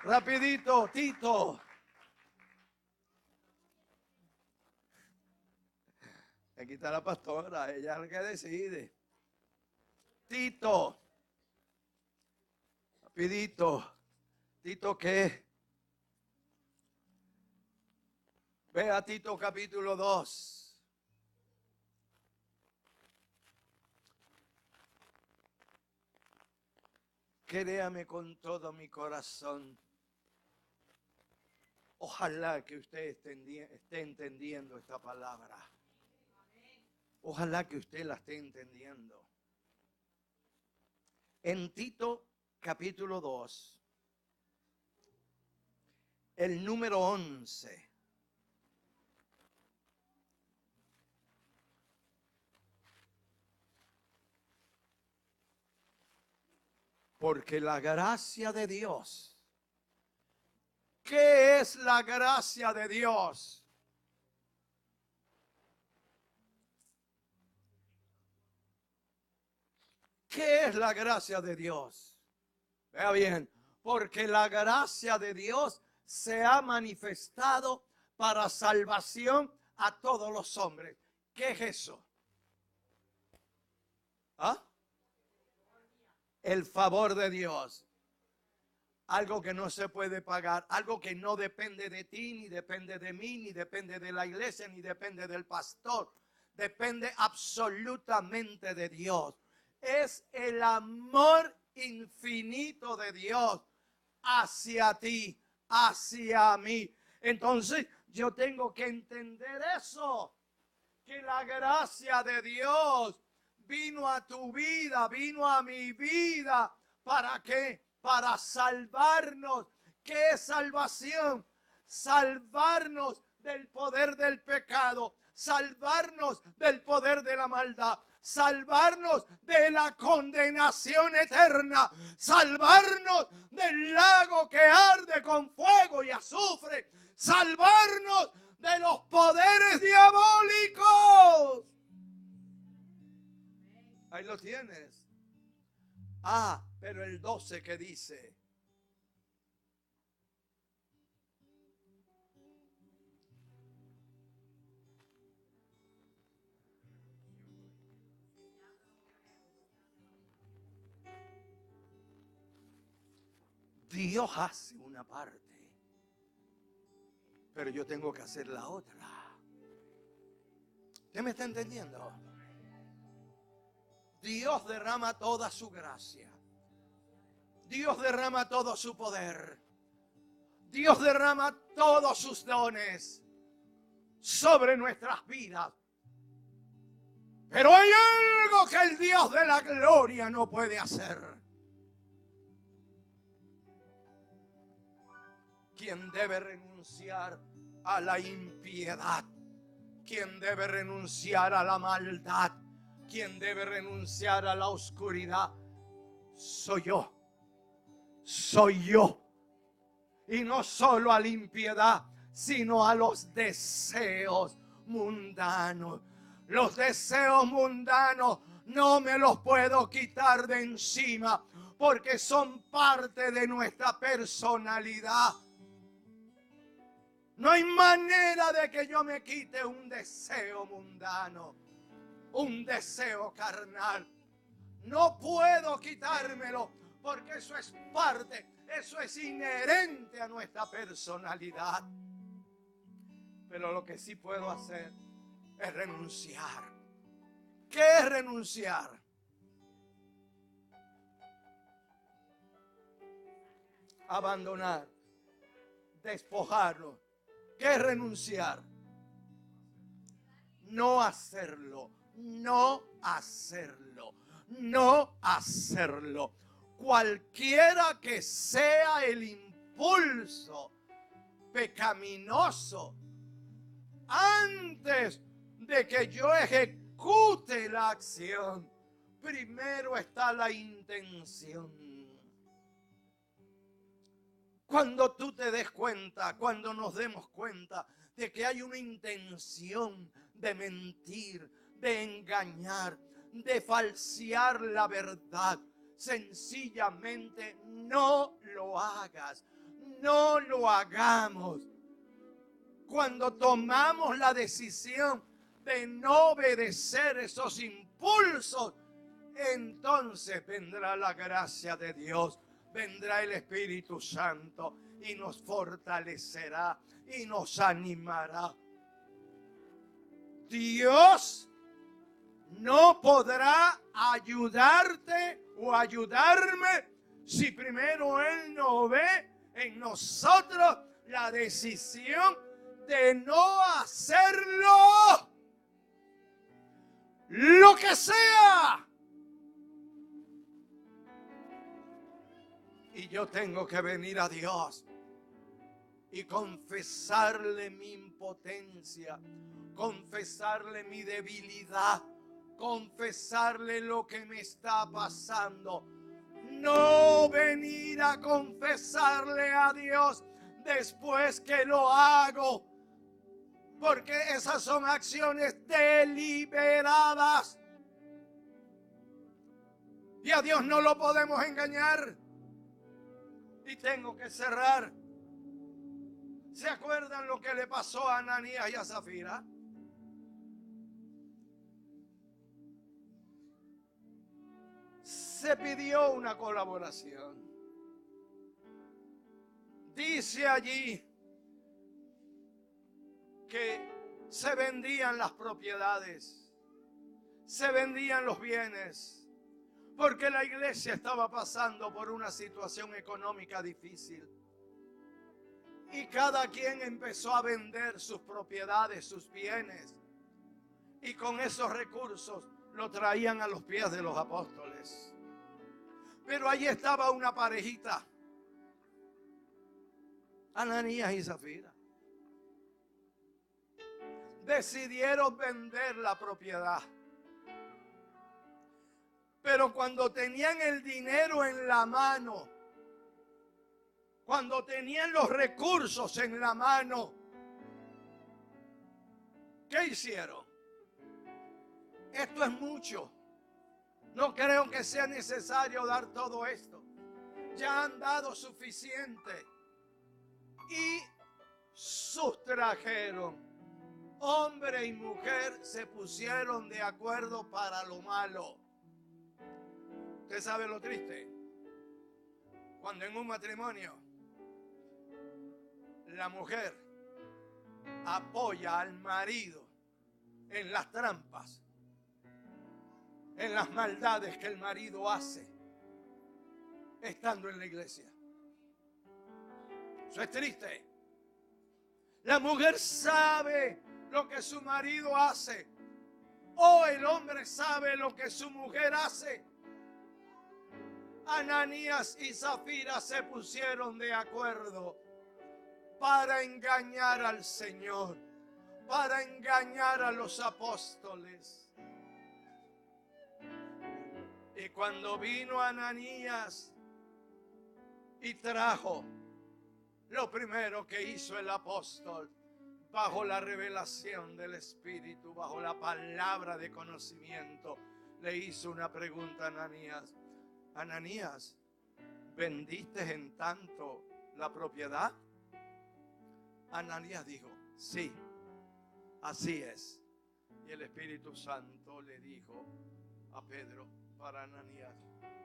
Rapidito, Tito. Aquí está la pastora, ella es la que decide. Tito, rapidito. Tito, ¿qué? Ve a Tito capítulo 2. Créame con todo mi corazón. Ojalá que usted esté entendiendo esta palabra. Ojalá que usted la esté entendiendo. En Tito capítulo 2, el número 11. Porque la gracia de Dios. ¿Qué es la gracia de Dios? ¿Qué es la gracia de Dios? Vea bien, porque la gracia de Dios se ha manifestado para salvación a todos los hombres. ¿Qué es eso? ¿Ah? El favor de Dios. Algo que no se puede pagar, algo que no depende de ti, ni depende de mí, ni depende de la iglesia, ni depende del pastor. Depende absolutamente de Dios. Es el amor infinito de Dios hacia ti, hacia mí. Entonces yo tengo que entender eso, que la gracia de Dios vino a tu vida, vino a mi vida. ¿Para qué? Para salvarnos. ¿Qué es salvación? Salvarnos del poder del pecado, salvarnos del poder de la maldad, salvarnos de la condenación eterna, salvarnos del lago que arde con fuego y azufre, salvarnos de los poderes diabólicos. Ahí lo tienes. Ah, pero el 12 que dice: Dios hace una parte, pero yo tengo que hacer la otra. ¿Usted me está entendiendo? Dios derrama toda su gracia. Dios derrama todo su poder. Dios derrama todos sus dones sobre nuestras vidas. Pero hay algo que el Dios de la gloria no puede hacer. ¿Quién debe renunciar a la impiedad? ¿Quién debe renunciar a la maldad? ¿Quién debe renunciar a la oscuridad? Soy yo. Soy yo. Y no solo a la impiedad, sino a los deseos mundanos. Los deseos mundanos no me los puedo quitar de encima, porque son parte de nuestra personalidad. No hay manera de que yo me quite un deseo mundano, un deseo carnal. No puedo quitármelo, porque eso es parte, eso es inherente a nuestra personalidad. Pero lo que sí puedo hacer es renunciar. ¿Qué es renunciar? Abandonar, despojarlo. ¿Qué es renunciar? No hacerlo, no hacerlo, no hacerlo. Cualquiera que sea el impulso pecaminoso, antes de que yo ejecute la acción, primero está la intención. Cuando tú te des cuenta, cuando nos demos cuenta de que hay una intención de mentir, de engañar, de falsear la verdad, sencillamente no lo hagas, no lo hagamos. Cuando tomamos la decisión de no obedecer esos impulsos, entonces vendrá la gracia de Dios, vendrá el Espíritu Santo y nos fortalecerá y nos animará. Dios no podrá ayudarte o ayudarme si primero Él no ve en nosotros la decisión de no hacerlo, lo que sea. Y yo tengo que venir a Dios y confesarle mi impotencia, confesarle mi debilidad, confesarle lo que me está pasando. No venir a confesarle a Dios después que lo hago, porque esas son acciones deliberadas. Y a Dios no lo podemos engañar. Y tengo que cerrar. ¿Se acuerdan lo que le pasó a Ananías y a Zafira? Se pidió una colaboración. Dice allí que se vendían las propiedades, se vendían los bienes, porque la iglesia estaba pasando por una situación económica difícil. Y cada quien empezó a vender sus propiedades, sus bienes. Y con esos recursos lo traían a los pies de los apóstoles. Pero allí estaba una parejita, Ananías y Zafira. Decidieron vender la propiedad. Pero cuando tenían el dinero en la mano, cuando tenían los recursos en la mano, ¿qué hicieron? Esto es mucho. No creo que sea necesario dar todo esto. Ya han dado suficiente. Y sustrajeron. Hombre y mujer se pusieron de acuerdo para lo malo. ¿Usted sabe lo triste? Cuando en un matrimonio la mujer apoya al marido en las trampas, en las maldades que el marido hace estando en la iglesia. Eso es triste. La mujer sabe lo que su marido hace, o el hombre sabe lo que su mujer hace. Ananías y Zafira se pusieron de acuerdo para engañar al Señor, para engañar a los apóstoles. Y cuando vino Ananías y trajo, lo primero que hizo el apóstol, bajo la revelación del Espíritu, bajo la palabra de conocimiento, le hizo una pregunta a Ananías. Ananías, ¿vendiste en tanto la propiedad? Ananías dijo, sí, así es. Y el Espíritu Santo le dijo a Pedro, para Ananías,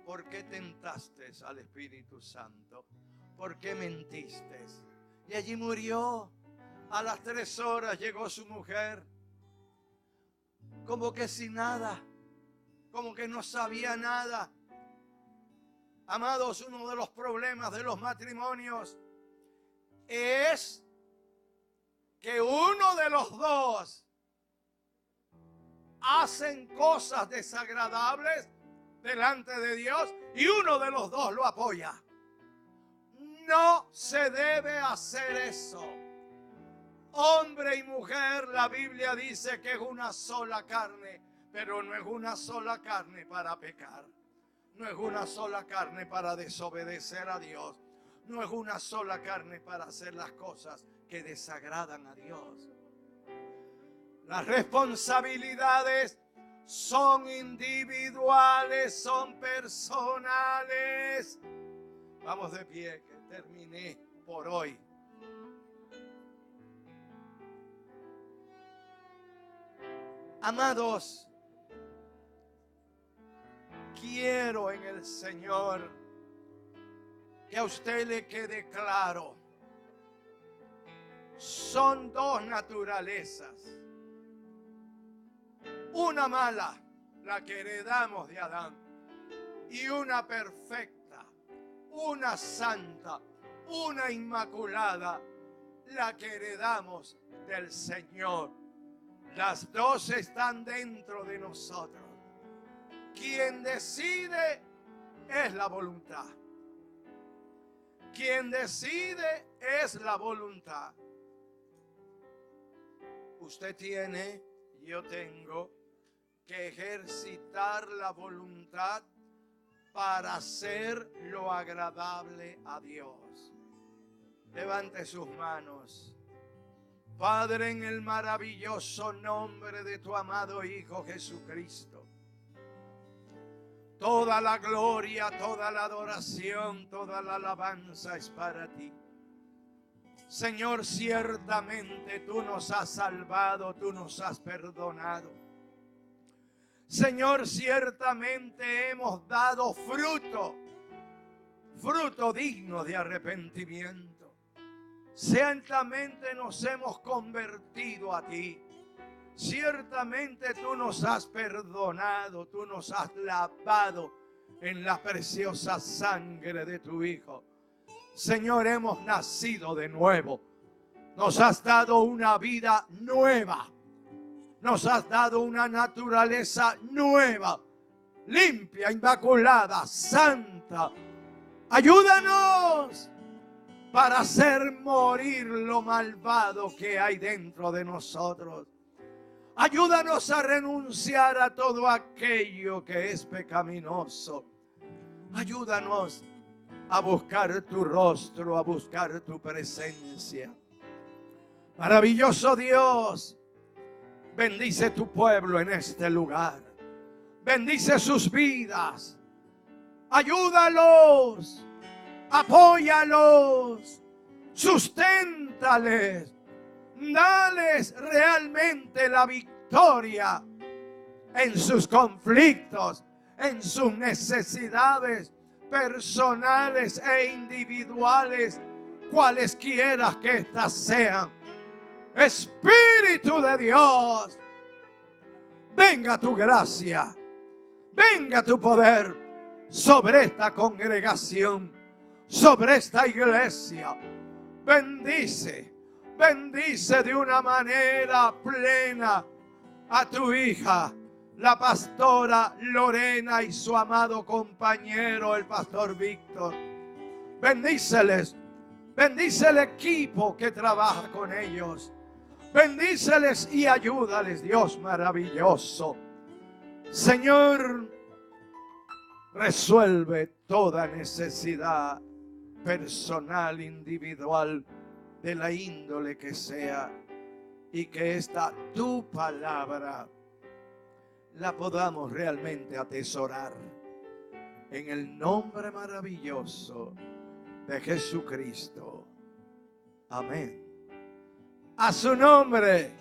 ¿por qué tentaste al Espíritu Santo? ¿Por qué mentiste? Y allí murió. A las 3 horas llegó su mujer, como que sin nada, como que no sabía nada. Amados, uno de los problemas de los matrimonios es que uno de los dos hacen cosas desagradables delante de Dios y uno de los dos lo apoya. No se debe hacer eso. Hombre y mujer, la Biblia dice que es una sola carne, pero no es una sola carne para pecar. No es una sola carne para desobedecer a Dios. No es una sola carne para hacer las cosas que desagradan a Dios. Las responsabilidades son individuales, son personales. Vamos de pie, que terminé por hoy. Amados, quiero en el Señor que a usted le quede claro. Son dos naturalezas. Una mala, la que heredamos de Adán, y una perfecta, una santa, una inmaculada, la que heredamos del Señor. Las dos están dentro de nosotros. Quien decide es la voluntad. Quien decide es la voluntad. Usted tiene, yo tengo que ejercitar la voluntad para hacer lo agradable a Dios. Levante sus manos. Padre, en el maravilloso nombre de tu amado Hijo Jesucristo, toda la gloria, toda la adoración, toda la alabanza es para ti. Señor, ciertamente tú nos has salvado, tú nos has perdonado. Señor, ciertamente hemos dado fruto digno de arrepentimiento. Ciertamente nos hemos convertido a ti. Ciertamente tú nos has perdonado, tú nos has lavado en la preciosa sangre de tu Hijo. Señor, hemos nacido de nuevo. Nos has dado una vida nueva. Nos has dado una naturaleza nueva, limpia, inmaculada, santa. Ayúdanos para hacer morir lo malvado que hay dentro de nosotros. Ayúdanos a renunciar a todo aquello que es pecaminoso. Ayúdanos a buscar tu rostro, a buscar tu presencia. Maravilloso Dios, bendice tu pueblo en este lugar. Bendice sus vidas. Ayúdalos. Apóyalos. Susténtales. Dales realmente la victoria en sus conflictos, en sus necesidades personales e individuales, cualesquiera que éstas sean. Espíritu de Dios, venga tu gracia, venga tu poder sobre esta congregación, sobre esta iglesia. Bendice de una manera plena a tu hija, la pastora Lorena, y su amado compañero, el pastor Víctor. Bendíceles, bendice el equipo que trabaja con ellos. Bendíceles y ayúdales, Dios maravilloso. Señor, resuelve toda necesidad personal, individual, de la índole que sea, y que esta tu palabra la podamos realmente atesorar en el nombre maravilloso de Jesucristo. Amén. A su nombre,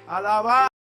alabado.